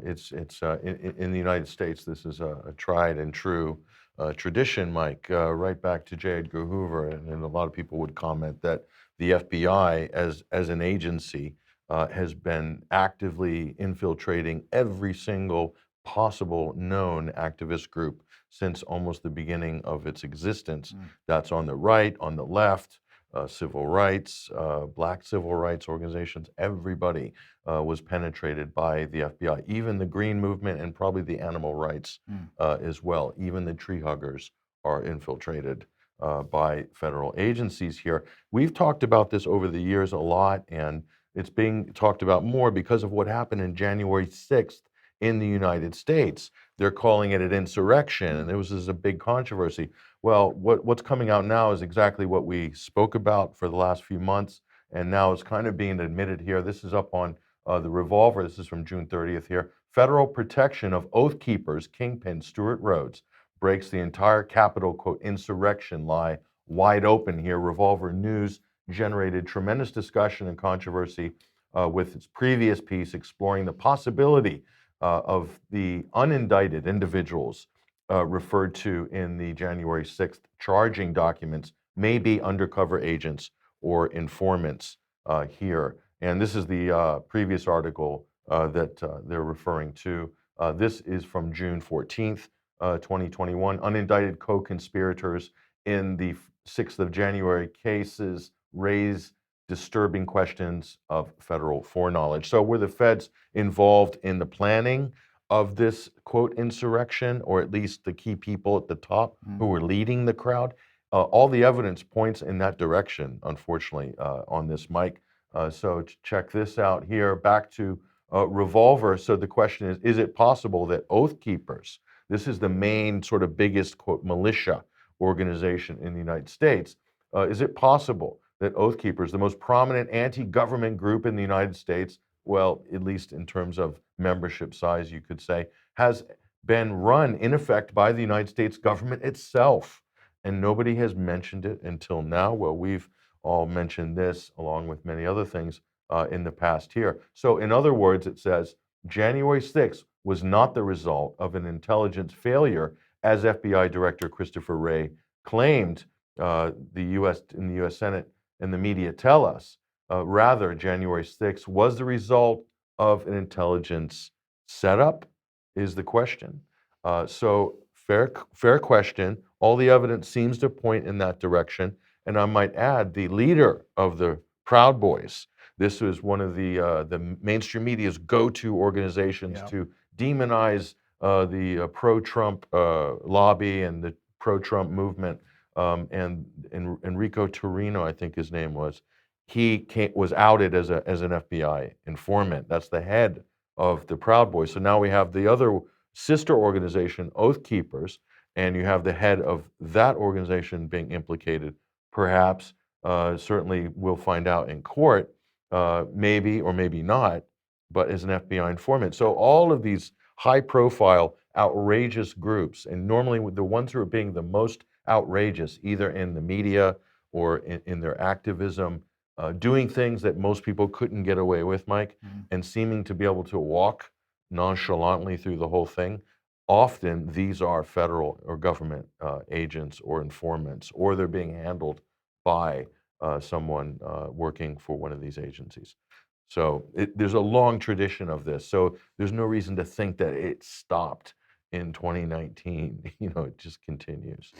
It's in the United States. This is a tried and true tradition, Mike, right back to J. Edgar Hoover, and a lot of people would comment that the FBI as an agency has been actively infiltrating every single possible known activist group since almost the beginning of its existence. That's on the right, on the left, civil rights, black civil rights organizations, everybody was penetrated by the FBI, even the Green Movement and probably the animal rights as well. Even the tree huggers are infiltrated by federal agencies here. We've talked about this over the years a lot, and it's being talked about more because of what happened in January 6th in the United States. They're calling it an insurrection, and there was a big controversy. Well, what's coming out now is exactly what we spoke about for the last few months, and now it's kind of being admitted here. This is up on the Revolver. This is from June 30th here. Federal protection of Oath Keepers kingpin Stewart Rhodes breaks the entire Capitol, quote, insurrection lie wide open here. Revolver News generated tremendous discussion and controversy with its previous piece exploring the possibility of the unindicted individuals referred to in the January 6th charging documents may be undercover agents or informants here. And this is the previous article that they're referring to. This is from June 14th, 2021. Unindicted co-conspirators in the 6th of January cases raise disturbing questions of federal foreknowledge. So were the feds involved in the planning of this, quote, insurrection, or at least the key people at the top who were leading the crowd? All the evidence points in that direction, unfortunately, on this, Mike. So check this out here, back to Revolver. So the question is it possible that Oath Keepers, this is the main sort of biggest, quote, militia organization in the United States, is it possible that Oath Keepers, the most prominent anti-government group in the United States, well, at least in terms of membership size, you could say, has been run in effect by the United States government itself? And nobody has mentioned it until now. Well, we've all mentioned this along with many other things in the past here. So in other words, it says January 6th was not the result of an intelligence failure, as FBI Director Christopher Wray claimed in the U.S. Senate and the media tell us. Rather, January 6th was the result of an intelligence setup, is the question. So fair question. All the evidence seems to point in that direction. And I might add, the leader of the Proud Boys, this was one of the mainstream media's go-to organizations Yeah. to demonize the pro-Trump lobby and the pro-Trump movement. And Enrico Torino, I think his name was, was outed as an FBI informant. That's the head of the Proud Boys. So now we have the other sister organization, Oath Keepers, and you have the head of that organization being implicated. Perhaps, certainly we'll find out in court, maybe or maybe not, but as an FBI informant. So all of these high-profile, outrageous groups, and normally the ones who are being the most outrageous, either in the media or in their activism, doing things that most people couldn't get away with, Mike, and seeming to be able to walk nonchalantly through the whole thing. Often these are federal or government agents or informants, or they're being handled by someone working for one of these agencies. So there's a long tradition of this. So there's no reason to think that it stopped in 2019. It just continues.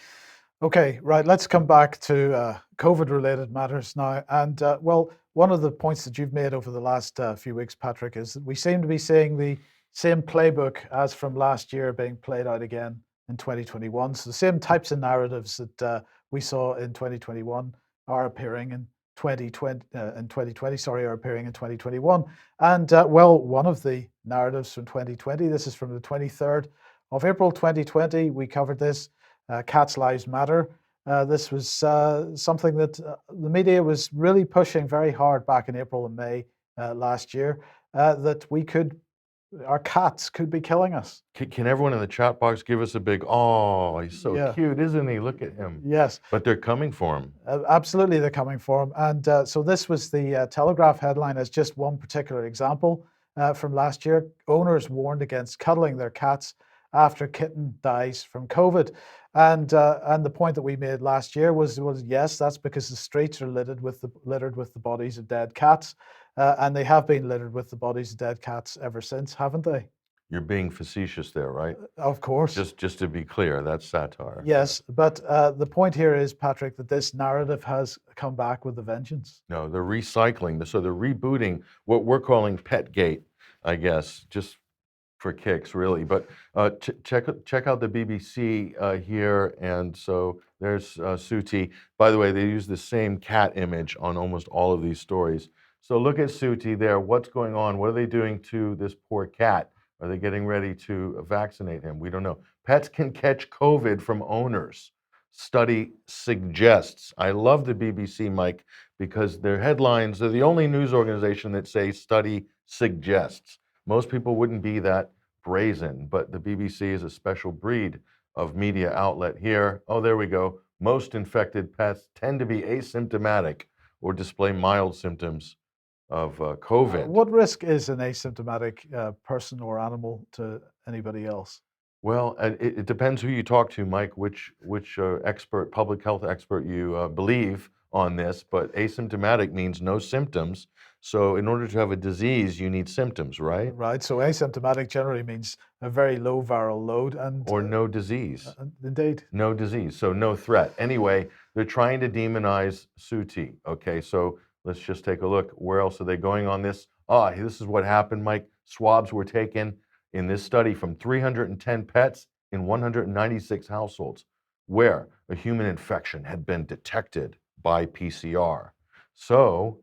Okay, right. Let's come back to COVID-related matters now. And well, one of the points that you've made over the last few weeks, Patrick, is that we seem to be seeing the same playbook as from last year being played out again in 2021. So the same types of narratives that we saw in 2021 are appearing in 2020. Are appearing in 2021. And well, one of the narratives from 2020. This is from the 23rd of April, 2020. We covered this. Cats' Lives Matter. This was something that the media was really pushing very hard back in April and May last year, that our cats could be killing us. Can everyone in the chat box give us a big, oh, he's so cute, isn't he? Look at him. Yes. But they're coming for him. Absolutely, they're coming for him. And so this was the Telegraph headline as just one particular example from last year. Owners warned against cuddling their cats after kitten dies from COVID. And the point that we made last year was yes, that's because the streets are littered with the bodies of dead cats, and they have been littered with the bodies of dead cats ever since, haven't they? You're being facetious there, right? Of course. Just to be clear, that's satire. Yes, but the point here is, Patrick, that this narrative has come back with a vengeance. No, they're recycling. So they're rebooting what we're calling Petgate, I guess, just for kicks, really. But check out the BBC here. And so there's Suti. By the way, they use the same cat image on almost all of these stories. So look at Suti there. What's going on? What are they doing to this poor cat? Are they getting ready to vaccinate him? We don't know. Pets can catch COVID from owners. Study suggests. I love the BBC, Mike, because their headlines are the only news organization that say study suggests. Most people wouldn't be that brazen, but the BBC is a special breed of media outlet here. Oh, there we go. Most infected pets tend to be asymptomatic or display mild symptoms of COVID. What risk is an asymptomatic person or animal to anybody else? Well, it depends who you talk to, Mike, which expert, public health expert you believe on this, but asymptomatic means no symptoms. So in order to have a disease, you need symptoms, right? Right. So asymptomatic generally means a very low viral load and or no disease. Indeed. No disease. So no threat. Anyway, they're trying to demonize Suti. Okay, so let's just take a look. Where else are they going on this? This is what happened, Mike. Swabs were taken in this study from 310 pets in 196 households where a human infection had been detected by PCR. So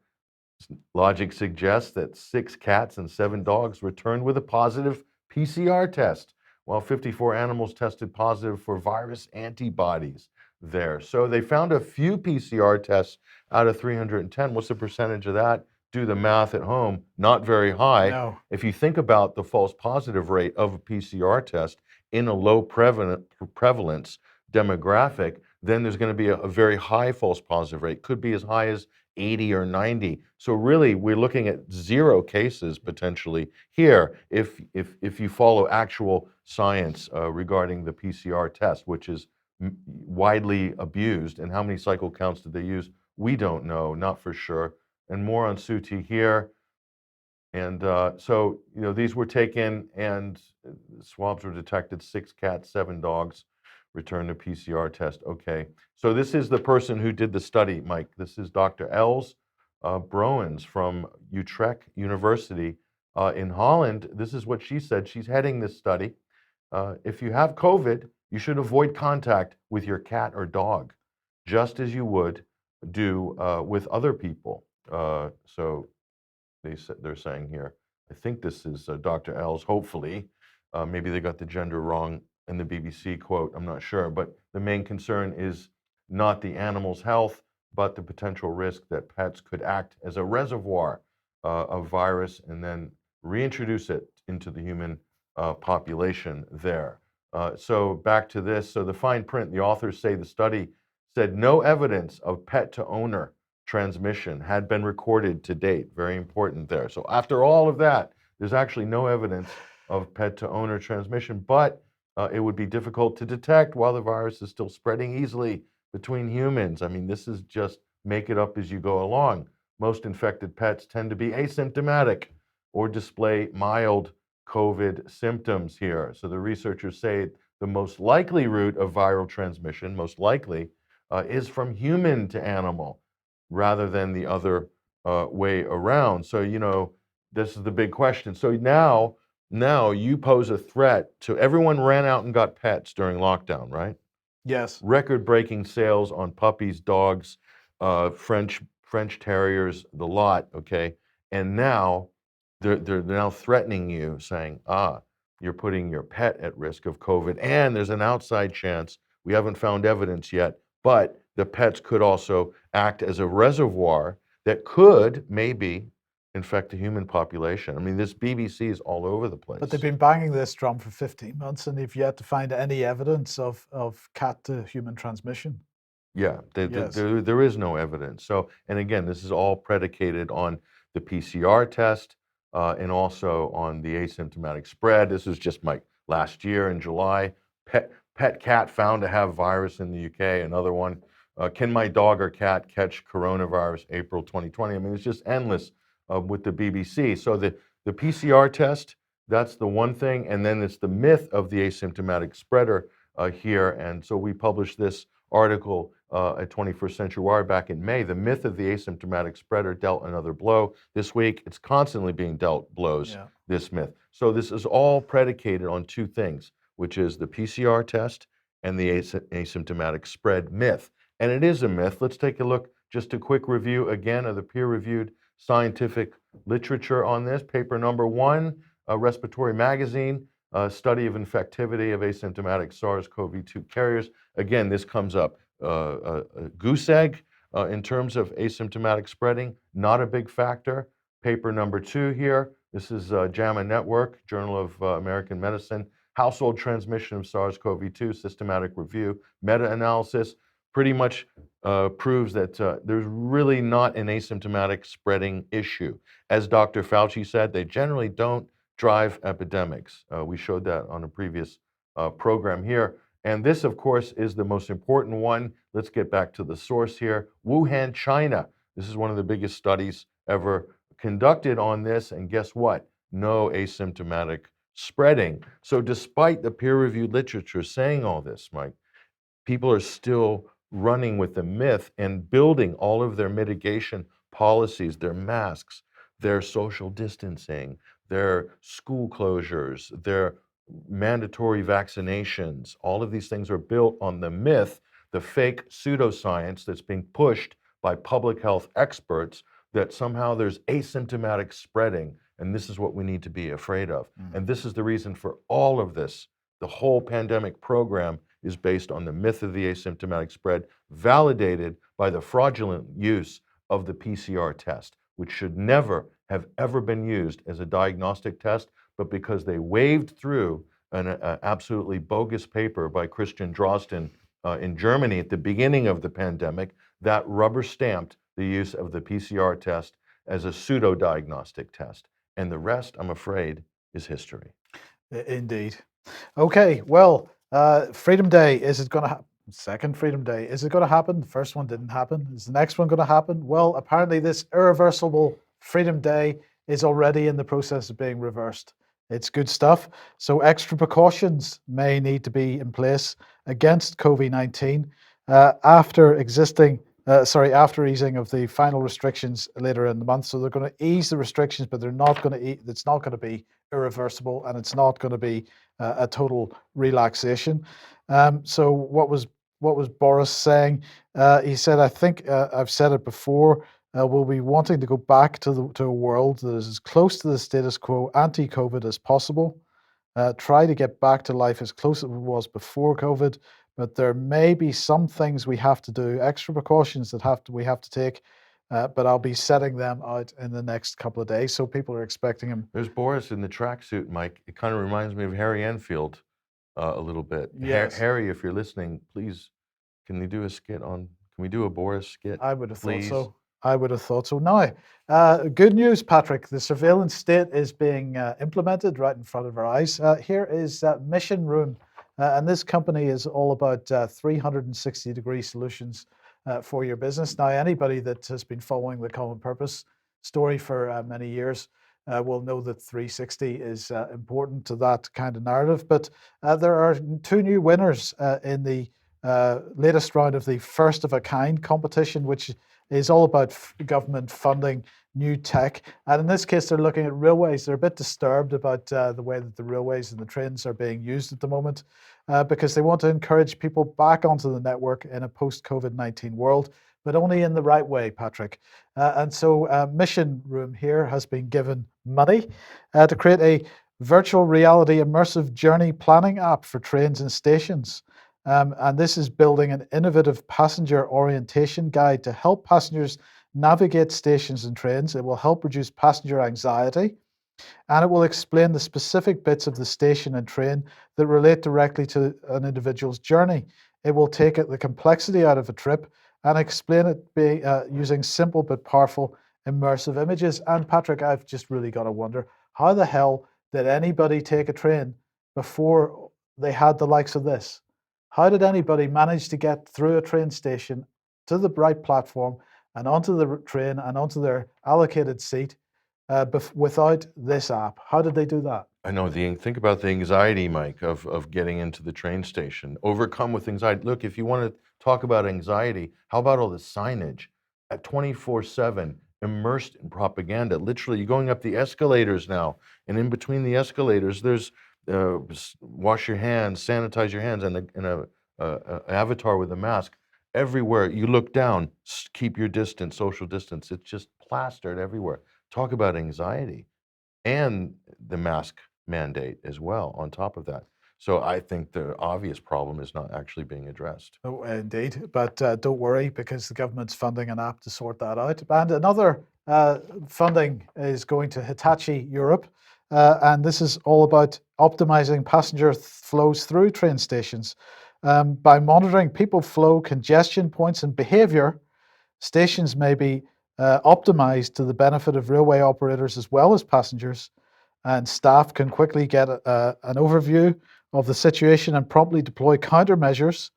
logic suggests that 6 cats and 7 dogs returned with a positive PCR test, while 54 animals tested positive for virus antibodies there. So they found a few PCR tests out of 310. What's the percentage of that? Do the math at home. Not very high. No. If you think about the false positive rate of a PCR test in a low prevalence demographic, then there's going to be a very high false positive rate. Could be as high as 80 or 90. So really, we're looking at 0 cases potentially here if you follow actual science regarding the PCR test, which is widely abused. And how many cycle counts did they use? We don't know, not for sure. And more on Suti here. And so, these were taken and swabs were detected, 6 cats, 7 dogs, returned a PCR test. Okay, so this is the person who did the study, Mike. This is Dr. Els Brouwens from Utrecht University in Holland. This is what she said. She's heading this study. If you have COVID, you should avoid contact with your cat or dog, just as you would do with other people. So they're saying here, I think this is Dr. Els, hopefully. Maybe they got the gender wrong in the BBC quote, I'm not sure. But the main concern is not the animal's health, but the potential risk that pets could act as a reservoir of virus and then reintroduce it into the human population there. So back to this. So the fine print, the authors say the study said no evidence of pet to owner transmission had been recorded to date. Very important there. So after all of that, there's actually no evidence of pet to owner transmission, but it would be difficult to detect while the virus is still spreading easily between humans. I mean, this is just make it up as you go along. Most infected pets tend to be asymptomatic or display mild COVID symptoms here. So the researchers say the most likely route of viral transmission, most likely, is from human to animal, rather than the other way around. So, this is the big question. So now you pose a threat to everyone ran out and got pets during lockdown, right? Yes. Record-breaking sales on puppies, dogs, French terriers, the lot, okay? And now they're now threatening you, saying, you're putting your pet at risk of COVID, and there's an outside chance, we haven't found evidence yet, but the pets could also act as a reservoir that could maybe infect the human population. I mean, this BBC is all over the place. But they've been banging this drum for 15 months and they've yet to find any evidence of cat to human transmission. Yeah, Yes. there is no evidence. So, and again, this is all predicated on the PCR test and also on the asymptomatic spread. This is just last year in July. Pet cat found to have virus in the UK. Another one. Can my dog or cat catch coronavirus? April 2020. I mean, it's just endless with the BBC. So the PCR test, that's the one thing. And then it's the myth of the asymptomatic spreader here. And so we published this article at 21st Century Wire back in May. The myth of the asymptomatic spreader dealt another blow this week. It's constantly being dealt blows, this myth. So this is all predicated on 2 things, which is the PCR test and the asymptomatic spread myth. And it is a myth. Let's take a look, just a quick review again of the peer-reviewed scientific literature on this. Paper number 1, Respiratory Magazine, study of infectivity of asymptomatic SARS-CoV-2 carriers. Again, this comes up goose egg in terms of asymptomatic spreading, not a big factor. Paper number 2 here, this is JAMA Network, Journal of American Medicine, household transmission of SARS-CoV-2, systematic review, meta-analysis, pretty much proves that there's really not an asymptomatic spreading issue. As Dr. Fauci said, they generally don't drive epidemics. We showed that on a previous program here. And this, of course, is the most important one. Let's get back to the source here. Wuhan, China. This is one of the biggest studies ever conducted on this. And guess what? No asymptomatic spreading. So despite the peer-reviewed literature saying all this, Mike, people are still running with the myth and building all of their mitigation policies, their masks, their social distancing, their school closures, their mandatory vaccinations. All of these things are built on the myth, the fake pseudoscience that's being pushed by public health experts that somehow there's asymptomatic spreading, and this is what we need to be afraid of. And this is the reason for all of this. The whole pandemic program is based on the myth of the asymptomatic spread, validated by the fraudulent use of the PCR test, which should never have ever been used as a diagnostic test, but because they waved through an absolutely bogus paper by Christian Drosten in Germany at the beginning of the pandemic, that rubber stamped the use of the PCR test as a pseudo-diagnostic test. And the rest, I'm afraid, is history. Indeed. Okay, well, Freedom Day, is it going to happen? Second Freedom Day, is it going to happen? The first one didn't happen. Is the next one going to happen? Well, apparently this irreversible Freedom Day is already in the process of being reversed. It's good stuff. So extra precautions may need to be in place against COVID-19 after easing of the final restrictions later in the month. So they're going to ease the restrictions, but they're not going to. It's not going to be irreversible, and it's not going to be a total relaxation. So what was Boris saying? He said, "I think I've said it before. We'll be wanting to go back to a world that is as close to the status quo, anti-COVID, as possible. Try to get back to life as close as it was before COVID." But there may be some things we have to do, extra precautions that we have to take. But I'll be setting them out in the next couple of days, so people are expecting him. There's Boris in the tracksuit, Mike. It kind of reminds me of Harry Enfield a little bit. Yes. Harry, if you're listening, please, can we do a skit on? Can we do a Boris skit? I would have please? thought so. I would have thought so. Now, good news, Patrick. The surveillance state is being implemented right in front of our eyes. Here is Mission Room, and this company is all about 360-degree solutions for your business. Now, anybody that has been following the Common Purpose story for many years will know that 360 is important to that kind of narrative. But there are two new winners in the latest round of the First of a Kind competition, which is all about government funding new tech. And in this case, they're looking at railways. They're a bit disturbed about the way that the railways and the trains are being used at the moment because they want to encourage people back onto the network in a post-COVID-19 world, but only in the right way, Patrick. And so Mission Room here has been given money to create a virtual reality immersive journey planning app for trains and stations. And this is building an innovative passenger orientation guide to help passengers navigate stations and trains. It will help reduce passenger anxiety, and it will explain the specific bits of the station and train that relate directly to an individual's journey. It will take the complexity out of a trip and explain it using simple but powerful immersive images. And Patrick, I've just really got to wonder, how the hell did anybody take a train before they had the likes of this? How did anybody manage to get through a train station to the right platform and onto the train and onto their allocated seat without this app? How did they do that? I know. Think about the anxiety, Mike, of getting into the train station. Overcome with anxiety. Look, if you want to talk about anxiety, how about all the signage at 24/7, immersed in propaganda? Literally, you're going up the escalators now, and in between the escalators, there's wash your hands, sanitize your hands, and an avatar with a mask. Everywhere you look down, keep your distance, social distance. It's just plastered everywhere. Talk about anxiety, and the mask mandate as well on top of that. So I think the obvious problem is not actually being addressed. Oh, indeed. But don't worry, because the government's funding an app to sort that out. And another funding is going to Hitachi Europe. And this is all about optimizing passenger flows through train stations. By monitoring people flow, congestion points, and behavior, stations may be optimized to the benefit of railway operators as well as passengers. And staff can quickly get an overview of the situation and promptly deploy countermeasures,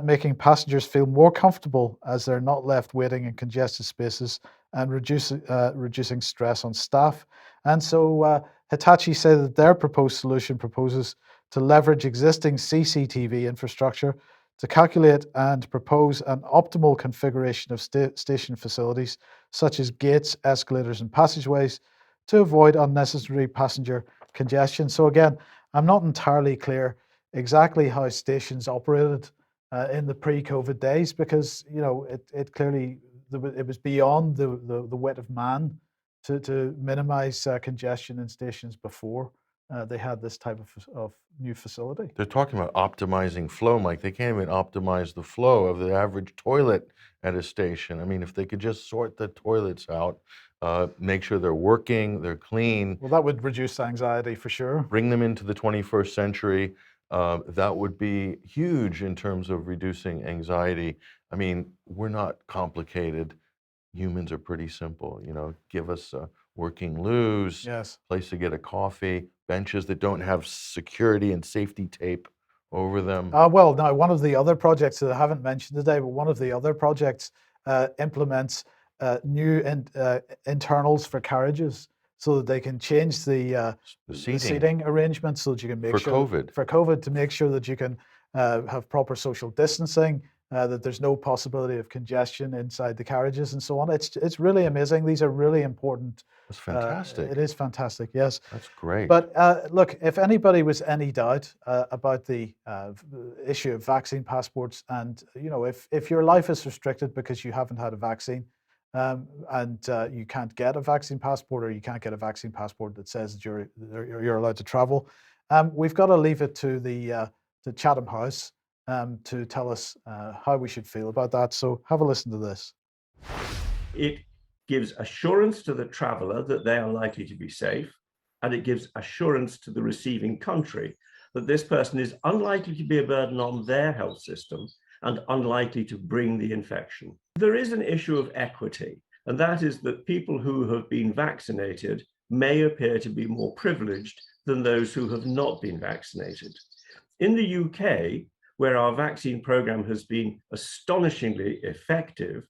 making passengers feel more comfortable as they're not left waiting in congested spaces and reducing stress on staff. And so Hitachi say that their proposed solution proposes to leverage existing CCTV infrastructure to calculate and propose an optimal configuration of station facilities, such as gates, escalators, and passageways, to avoid unnecessary passenger congestion. So again, I'm not entirely clear exactly how stations operated in the pre-COVID days, because it clearly it was beyond the wit of man to minimize congestion in stations before they had this type of new facility. They're talking about optimizing flow, Mike. They can't even optimize the flow of the average toilet at a station. I mean, if they could just sort the toilets out, make sure they're working, they're clean. Well, that would reduce anxiety for sure. Bring them into the 21st century. That would be huge in terms of reducing anxiety. I mean, we're not complicated. humans are pretty simple. Give us working loos, Yes. place to get a coffee, benches that don't have security and safety tape over them. Well, now, one of the other projects that I haven't mentioned today, but one of the other projects implements new internals for carriages so that they can change the seating arrangements so that you can make For sure COVID. for COVID to make sure that you can have proper social distancing, that there's no possibility of congestion inside the carriages and so on. It's really amazing. These are really important. That's fantastic. It is fantastic, yes. That's great. But look, if anybody was any doubt about the issue of vaccine passports, and if your life is restricted because you haven't had a vaccine, and you can't get a vaccine passport, or you can't get a vaccine passport that says that you're allowed to travel, we've got to leave it to the Chatham House to tell us how we should feel about that. So have a listen to this. It gives assurance to the traveller that they are likely to be safe, and it gives assurance to the receiving country that this person is unlikely to be a burden on their health system and unlikely to bring the infection. There is an issue of equity, and that is that people who have been vaccinated may appear to be more privileged than those who have not been vaccinated. In the UK, where our vaccine program has been astonishingly effective,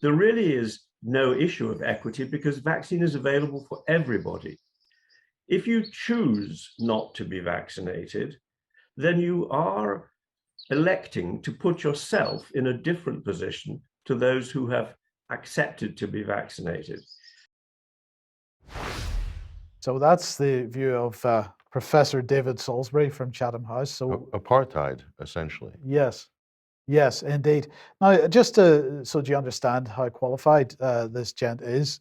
there really is no issue of equity because vaccine is available for everybody. If you choose not to be vaccinated, then you are electing to put yourself in a different position to those who have accepted to be vaccinated. So that's the view of Professor David Salisbury from Chatham House. So Apartheid, essentially. Yes, indeed. Now, just so you understand how qualified this gent is,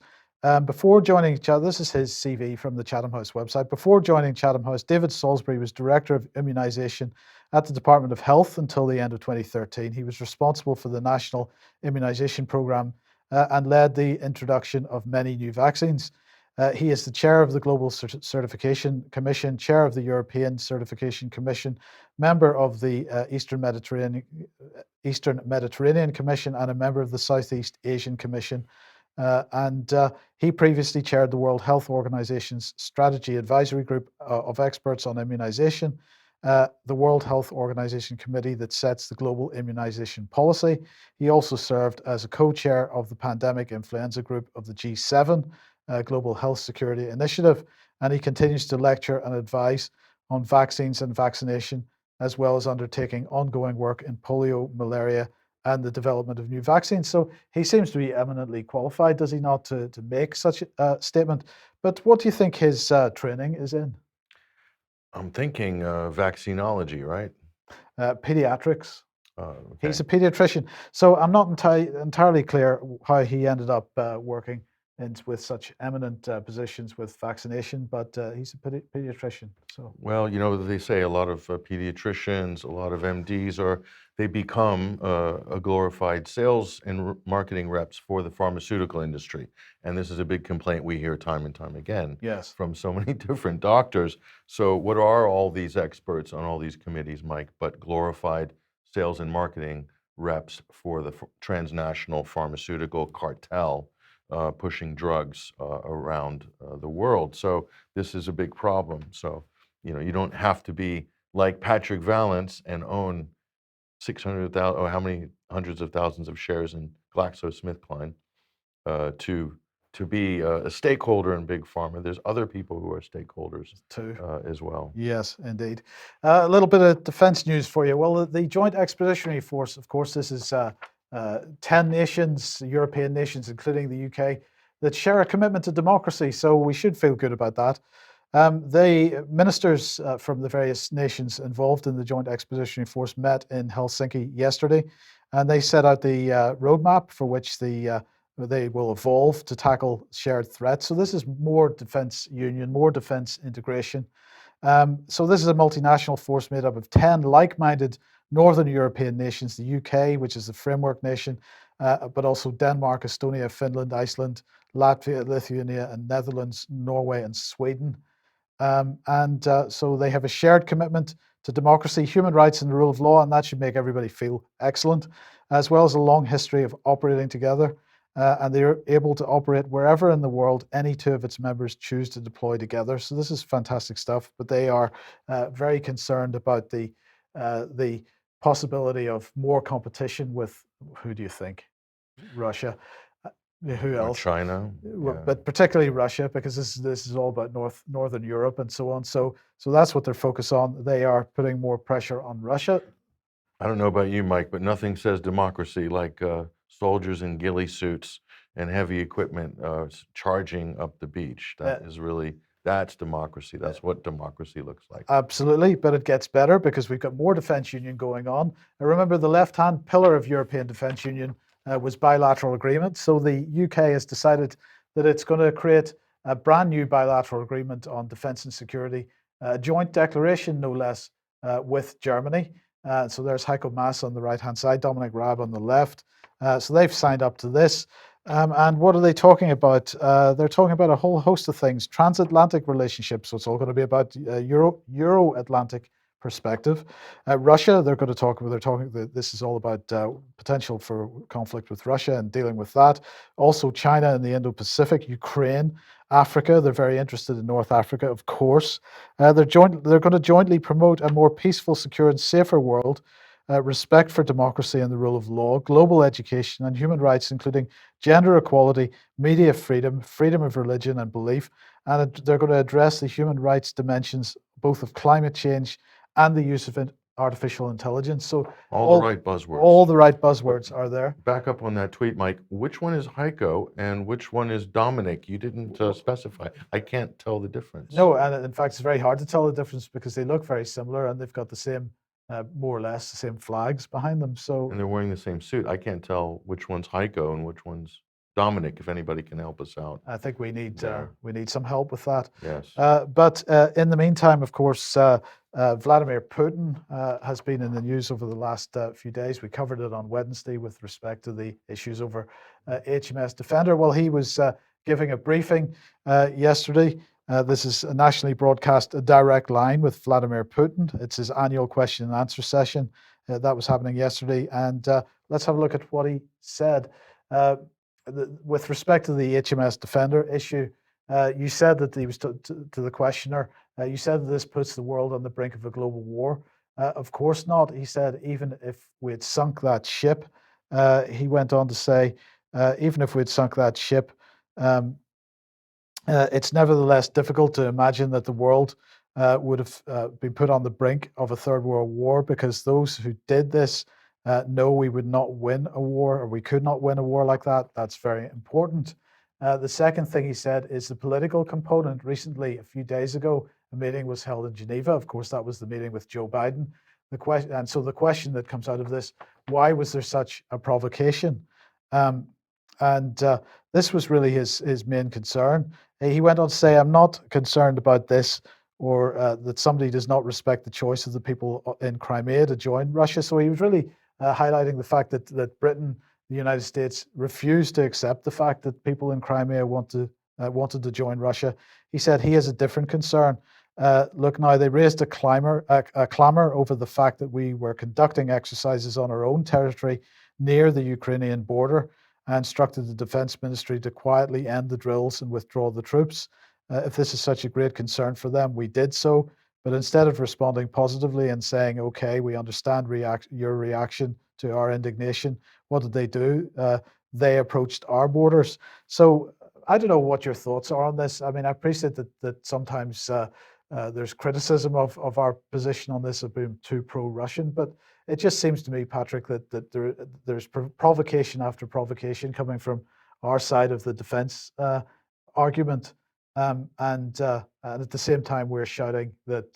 before joining this is his CV from the Chatham House website. Before joining Chatham House, David Salisbury was Director of Immunisation at the Department of Health until the end of 2013. He was responsible for the National Immunisation Programme and led the introduction of many new vaccines. He is the chair of the Global Certification Commission, chair of the European Certification Commission, member of the Eastern Mediterranean Commission, and a member of the Southeast Asian Commission. And he previously chaired the World Health Organization's Strategy Advisory Group of experts on immunization, the World Health Organization committee that sets the global immunization policy. He also served as a co-chair of the Pandemic Influenza Group of the G7, Global Health Security Initiative, and he continues to lecture and advise on vaccines and vaccination, as well as undertaking ongoing work in polio, malaria, and the development of new vaccines. So he seems to be eminently qualified, does he not, to make such a statement? But what do you think his training is in? I'm thinking vaccinology, right? Pediatrics. Okay. He's a pediatrician. So I'm not entirely clear how he ended up working with such eminent positions with vaccination, but he's a pediatrician. So Well, they say a lot of pediatricians, a lot of MDs they become a glorified sales and marketing reps for the pharmaceutical industry. And this is a big complaint we hear time and time again yes, from so many different doctors. So what are all these experts on all these committees, Mike, but glorified sales and marketing reps for the transnational pharmaceutical cartel pushing drugs around the world? So this is a big problem. So, you don't have to be like Patrick Vallance and own 600,000 or how many hundreds of thousands of shares in GlaxoSmithKline to be a stakeholder in Big Pharma. There's other people who are stakeholders too. As well. Yes, indeed. A little bit of defense news for you. Well, the Joint Expeditionary Force, of course, this is 10 nations, European nations, including the UK, that share a commitment to democracy. So we should feel good about that. The ministers from the various nations involved in the Joint Expeditionary Force met in Helsinki yesterday, and they set out the roadmap for which they will evolve to tackle shared threats. So this is more defense union, more defense integration. So this is a multinational force made up of 10 like-minded Northern European nations, the UK, which is the framework nation, but also Denmark, Estonia, Finland, Iceland, Latvia, Lithuania, and Netherlands, Norway, and Sweden. So they have a shared commitment to democracy, human rights, and the rule of law, and that should make everybody feel excellent, as well as a long history of operating together. and they're able to operate wherever in the world any two of its members choose to deploy together. So this is fantastic stuff. But they are very concerned about the possibility of more competition with, who do you think? Russia. Who Or else? China. But particularly Russia, because this is all about Northern Europe and so on. So that's what they're focused on. They are putting more pressure on Russia. I don't know about you, Mike, but nothing says democracy like soldiers in ghillie suits and heavy equipment charging up the beach. That's democracy. That's what democracy looks like. Absolutely, but it gets better because we've got more defence union going on. I remember the left-hand pillar of European Defence Union was bilateral agreement. So the UK has decided that it's going to create a brand new bilateral agreement on defence and security, a joint declaration, no less, with Germany. So there's Heiko Maas on the right-hand side, Dominic Raab on the left. So they've signed up to this. And what are they talking about? They're talking about a whole host of things, transatlantic relationships. So it's all going to be about Euro-Atlantic perspective. Russia, they're talking, this is all about potential for conflict with Russia and dealing with that. Also China and the Indo-Pacific, Ukraine, Africa, they're very interested in North Africa, of course. They're going to jointly promote a more peaceful, secure and safer world, respect for democracy and the rule of law, global education and human rights, including gender equality, media freedom, freedom of religion and belief. And they're going to address the human rights dimensions, both of climate change and the use of artificial intelligence. So all the right buzzwords. All the right buzzwords are there. Back up on that tweet, Mike. Which one is Heiko and which one is Dominic? You didn't specify. I can't tell the difference. No, and in fact, it's very hard to tell the difference because they look very similar and they've got the same, more or less, the same flags behind them. So and they're wearing the same suit. I can't tell which one's Heiko and which one's Dominic. If anybody can help us out, I think we need some help with that. Yes. But in the meantime, of course, Vladimir Putin has been in the news over the last few days. We covered it on Wednesday with respect to the issues over HMS Defender. Well, he was giving a briefing yesterday. This is a nationally broadcast A Direct Line with Vladimir Putin. It's his annual question and answer session. That was happening yesterday. And let's have a look at what he said. With respect to the HMS Defender issue, you said that he was to the questioner, you said that this puts the world on the brink of a global war. Of course not. He said, even if we had sunk that ship, he went on to say, even if we had sunk that ship, it's nevertheless difficult to imagine that the world would have been put on the brink of a third world war, because those who did this know we would not win a war, or we could not win a war like that. That's very important. The second thing he said is the political component. Recently, a few days ago, a meeting was held in Geneva. Of course, that was the meeting with Joe Biden. And so the question that comes out of this, why was there such a provocation? This was really his main concern. He went on to say, I'm not concerned about this, or that somebody does not respect the choice of the people in Crimea to join Russia. So he was really highlighting the fact that Britain, the United States, refused to accept the fact that people in Crimea wanted to join Russia. He said he has a different concern. Look, now they raised a clamor over the fact that we were conducting exercises on our own territory near the Ukrainian border, and instructed the Defense Ministry to quietly end the drills and withdraw the troops. If this is such a great concern for them, we did so. But instead of responding positively and saying, okay, we understand your reaction to our indignation, what did they do? They approached our borders. So I don't know what your thoughts are on this. I mean, I appreciate that sometimes there's criticism of our position on this of being too pro-Russian, but it just seems to me, Patrick, that there's provocation after provocation coming from our side of the defense argument. And at the same time, we're shouting that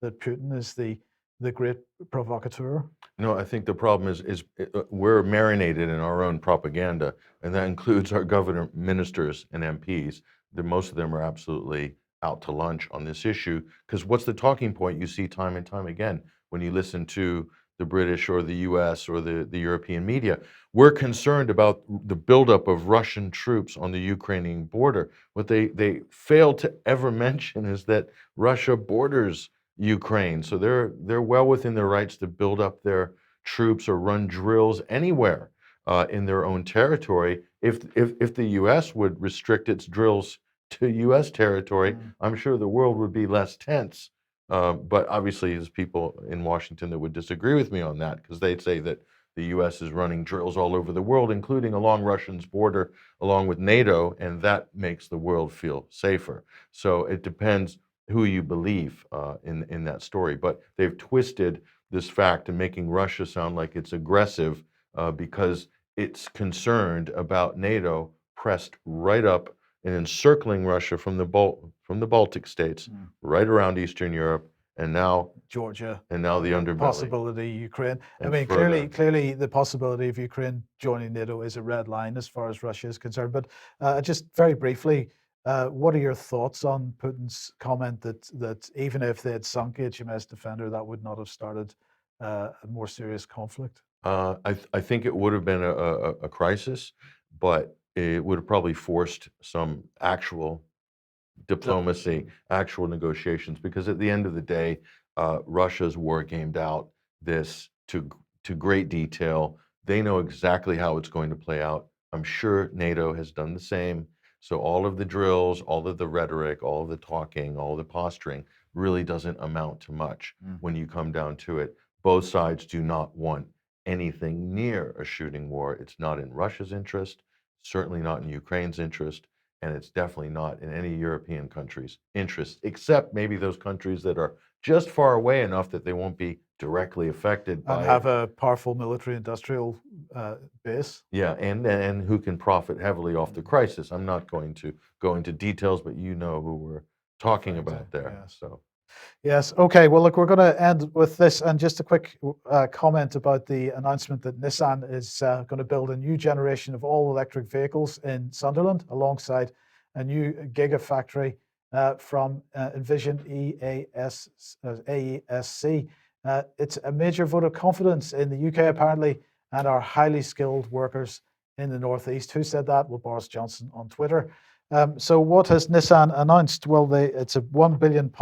Putin is the great provocateur. No, I think the problem is we're marinated in our own propaganda, and that includes our governor, ministers, and MPs. Most of them are absolutely out to lunch on this issue, because what's the talking point you see time and time again when you listen to the British or the US or the European media? We're concerned about the buildup of Russian troops on the Ukrainian border. What they fail to ever mention is that Russia borders Ukraine. So they're well within their rights to build up their troops or run drills anywhere in their own territory. If the U.S. would restrict its drills to U.S. territory, I'm sure the world would be less tense. But obviously, there's people in Washington that would disagree with me on that because they'd say that the U.S. is running drills all over the world, including along Russia's border, along with NATO, and that makes the world feel safer. So it depends who you believe in that story. But they've twisted this fact and making Russia sound like it's aggressive because it's concerned about NATO pressed right up and encircling Russia from the Baltic states, right around Eastern Europe, and now Georgia, and now the underbelly. possibility Ukraine. I And mean, further. clearly, the possibility of Ukraine joining NATO is a red line as far as Russia is concerned. But just very briefly, what are your thoughts on Putin's comment that even if they had sunk HMS Defender, that would not have started a more serious conflict? I think it would have been a crisis, but it would have probably forced some actual diplomacy, actual negotiations, because at the end of the day, Russia's war gamed out this to great detail. They know exactly how it's going to play out. I'm sure NATO has done the same. So all of the drills, all of the rhetoric, all of the talking, all the posturing really doesn't amount to much when you come down to it. Both sides do not want anything near a shooting war. It's not in Russia's interest, certainly not in Ukraine's interest, and it's definitely not in any European country's interest, except maybe those countries that are just far away enough that they won't be directly affected by And it. have a powerful military industrial base. Yeah, and who can profit heavily off the crisis. I'm not going to go into details, but you know who we're talking about there. yes. So Yes. Okay. Well, look, we're going to end with this, and just a quick comment about the announcement that Nissan is going to build a new generation of all-electric vehicles in Sunderland, alongside a new gigafactory from Envision AESC. It's a major vote of confidence in the UK, apparently, and our highly skilled workers in the Northeast. Who said that? Well, Boris Johnson on Twitter. So what has Nissan announced? Well, it's a £1 billion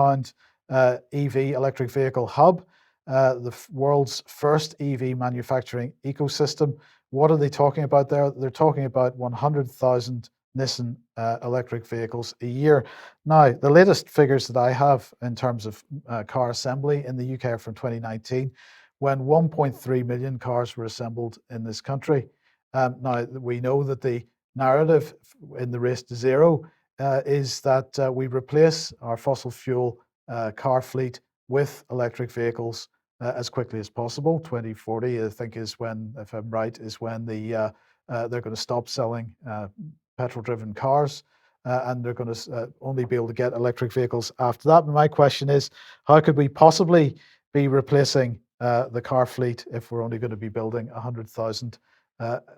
EV electric vehicle hub, the world's first EV manufacturing ecosystem. What are they talking about there? They're talking about 100,000 Nissan electric vehicles a year. Now, the latest figures that I have in terms of car assembly in the UK are from 2019, when 1.3 million cars were assembled in this country. Now, we know that the narrative in the race to zero is that we replace our fossil fuel car fleet with electric vehicles as quickly as possible. 2040, I think, is when, if I'm right, is when they're going to stop selling petrol-driven cars, and they're going to only be able to get electric vehicles after that. And my question is, how could we possibly be replacing the car fleet if we're only going to be building 100,000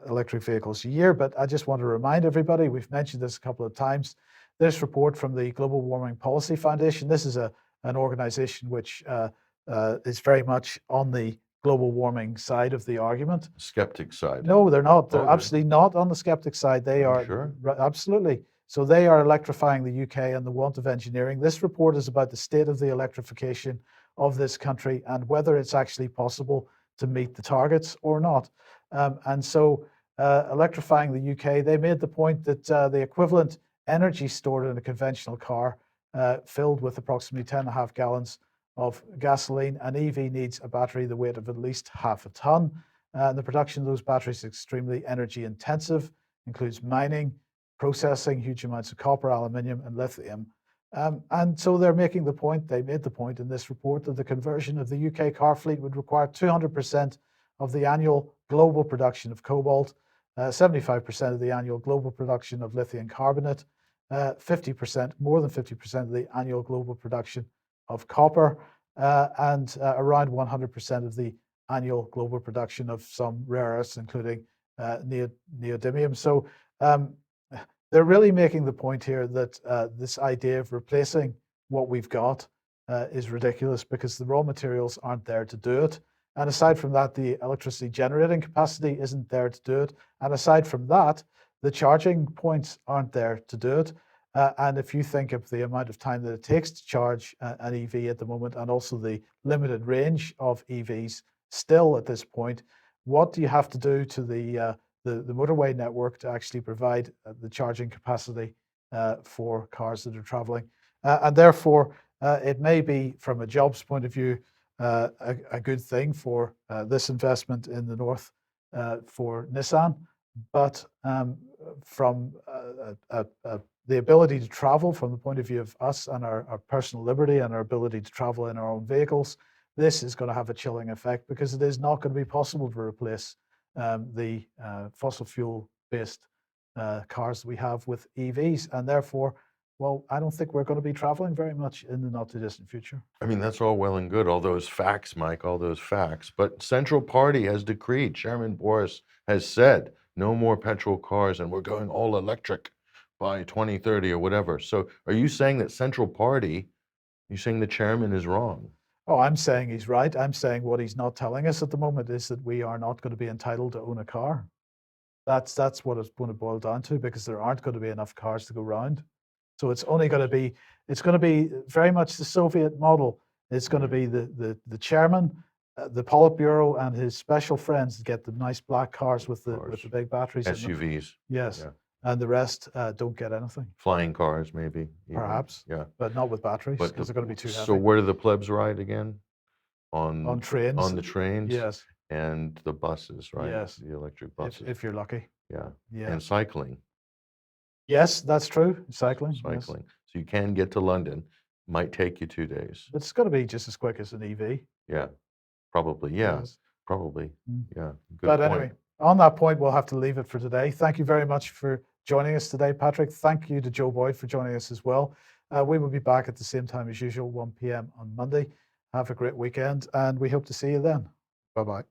electric vehicles a year? But I just want to remind everybody, we've mentioned this a couple of times, this report from the Global Warming Policy Foundation. This is an organization which is very much on the global warming side of the argument. skeptic side. No, they're not. They're Okay. absolutely not on the skeptic side. They are Sure? absolutely. So they are electrifying the UK and the want of engineering. This report is about the state of the electrification of this country and whether it's actually possible to meet the targets or not. And so electrifying the UK, they made the point that the equivalent energy stored in a conventional car filled with approximately 10.5 gallons of gasoline, an EV needs a battery the weight of at least half a ton. The production of those batteries is extremely energy intensive, includes mining, processing huge amounts of copper, aluminium, and lithium. And so they made the point in this report that the conversion of the UK car fleet would require 200% of the annual global production of cobalt, 75% of the annual global production of lithium carbonate, 50%, more than 50% of the annual global production of copper, and around 100% of the annual global production of some rare earths, including neodymium. So they're really making the point here that this idea of replacing what we've got is ridiculous because the raw materials aren't there to do it. And aside from that, the electricity generating capacity isn't there to do it. And aside from that, the charging points aren't there to do it. And if you think of the amount of time that it takes to charge an EV at the moment, and also the limited range of EVs still at this point, what do you have to do to the the motorway network to actually provide the charging capacity for cars that are traveling. And therefore, it may be, from a jobs point of view, a good thing for this investment in the north for Nissan. But from the ability to travel, from the point of view of us and our personal liberty and our ability to travel in our own vehicles, this is going to have a chilling effect, because it is not going to be possible to replace the fossil fuel based cars that we have with EVs. And therefore, well, I don't think we're going to be traveling very much in the not too distant future. I mean, that's all well and good, all those facts, Mike, all those facts. But Central Party has decreed, Chairman Boris has said, no more petrol cars, and we're going all electric by 2030 or whatever. So are you saying that Central Party, you're saying the chairman is wrong? Oh, I'm saying he's right. I'm saying what he's not telling us at the moment is that we are not going to be entitled to own a car. That's what it's going to boil down to, because there aren't going to be enough cars to go round. So it's only going to be, it's going to be very much the Soviet model. It's going to be the chairman, the Politburo, and his special friends that get the nice black cars with the big batteries in them. SUVs. Yes. Yeah. And the rest don't get anything. Flying cars, maybe. even. Perhaps. Yeah. But not with batteries, But because they're going to be too heavy. So where do the plebs ride again? On trains. On the trains? Yes. And the buses, right? Yes. The electric buses. If you're lucky. Yeah. Yeah. And cycling. Yes, that's true. Cycling. Yes. Cycling. So you can get to London. Might take you 2 days. It's going to be just as quick as an EV. Yeah. Probably. Yeah. Yes. Probably. Mm. Yeah. Good But point. anyway, on that point, we'll have to leave it for today. Thank you very much for joining us today, Patrick. Thank you to Joe Boyd for joining us as well. We will be back at the same time as usual, 1 p.m. on Monday. Have a great weekend, and we hope to see you then. Bye-bye.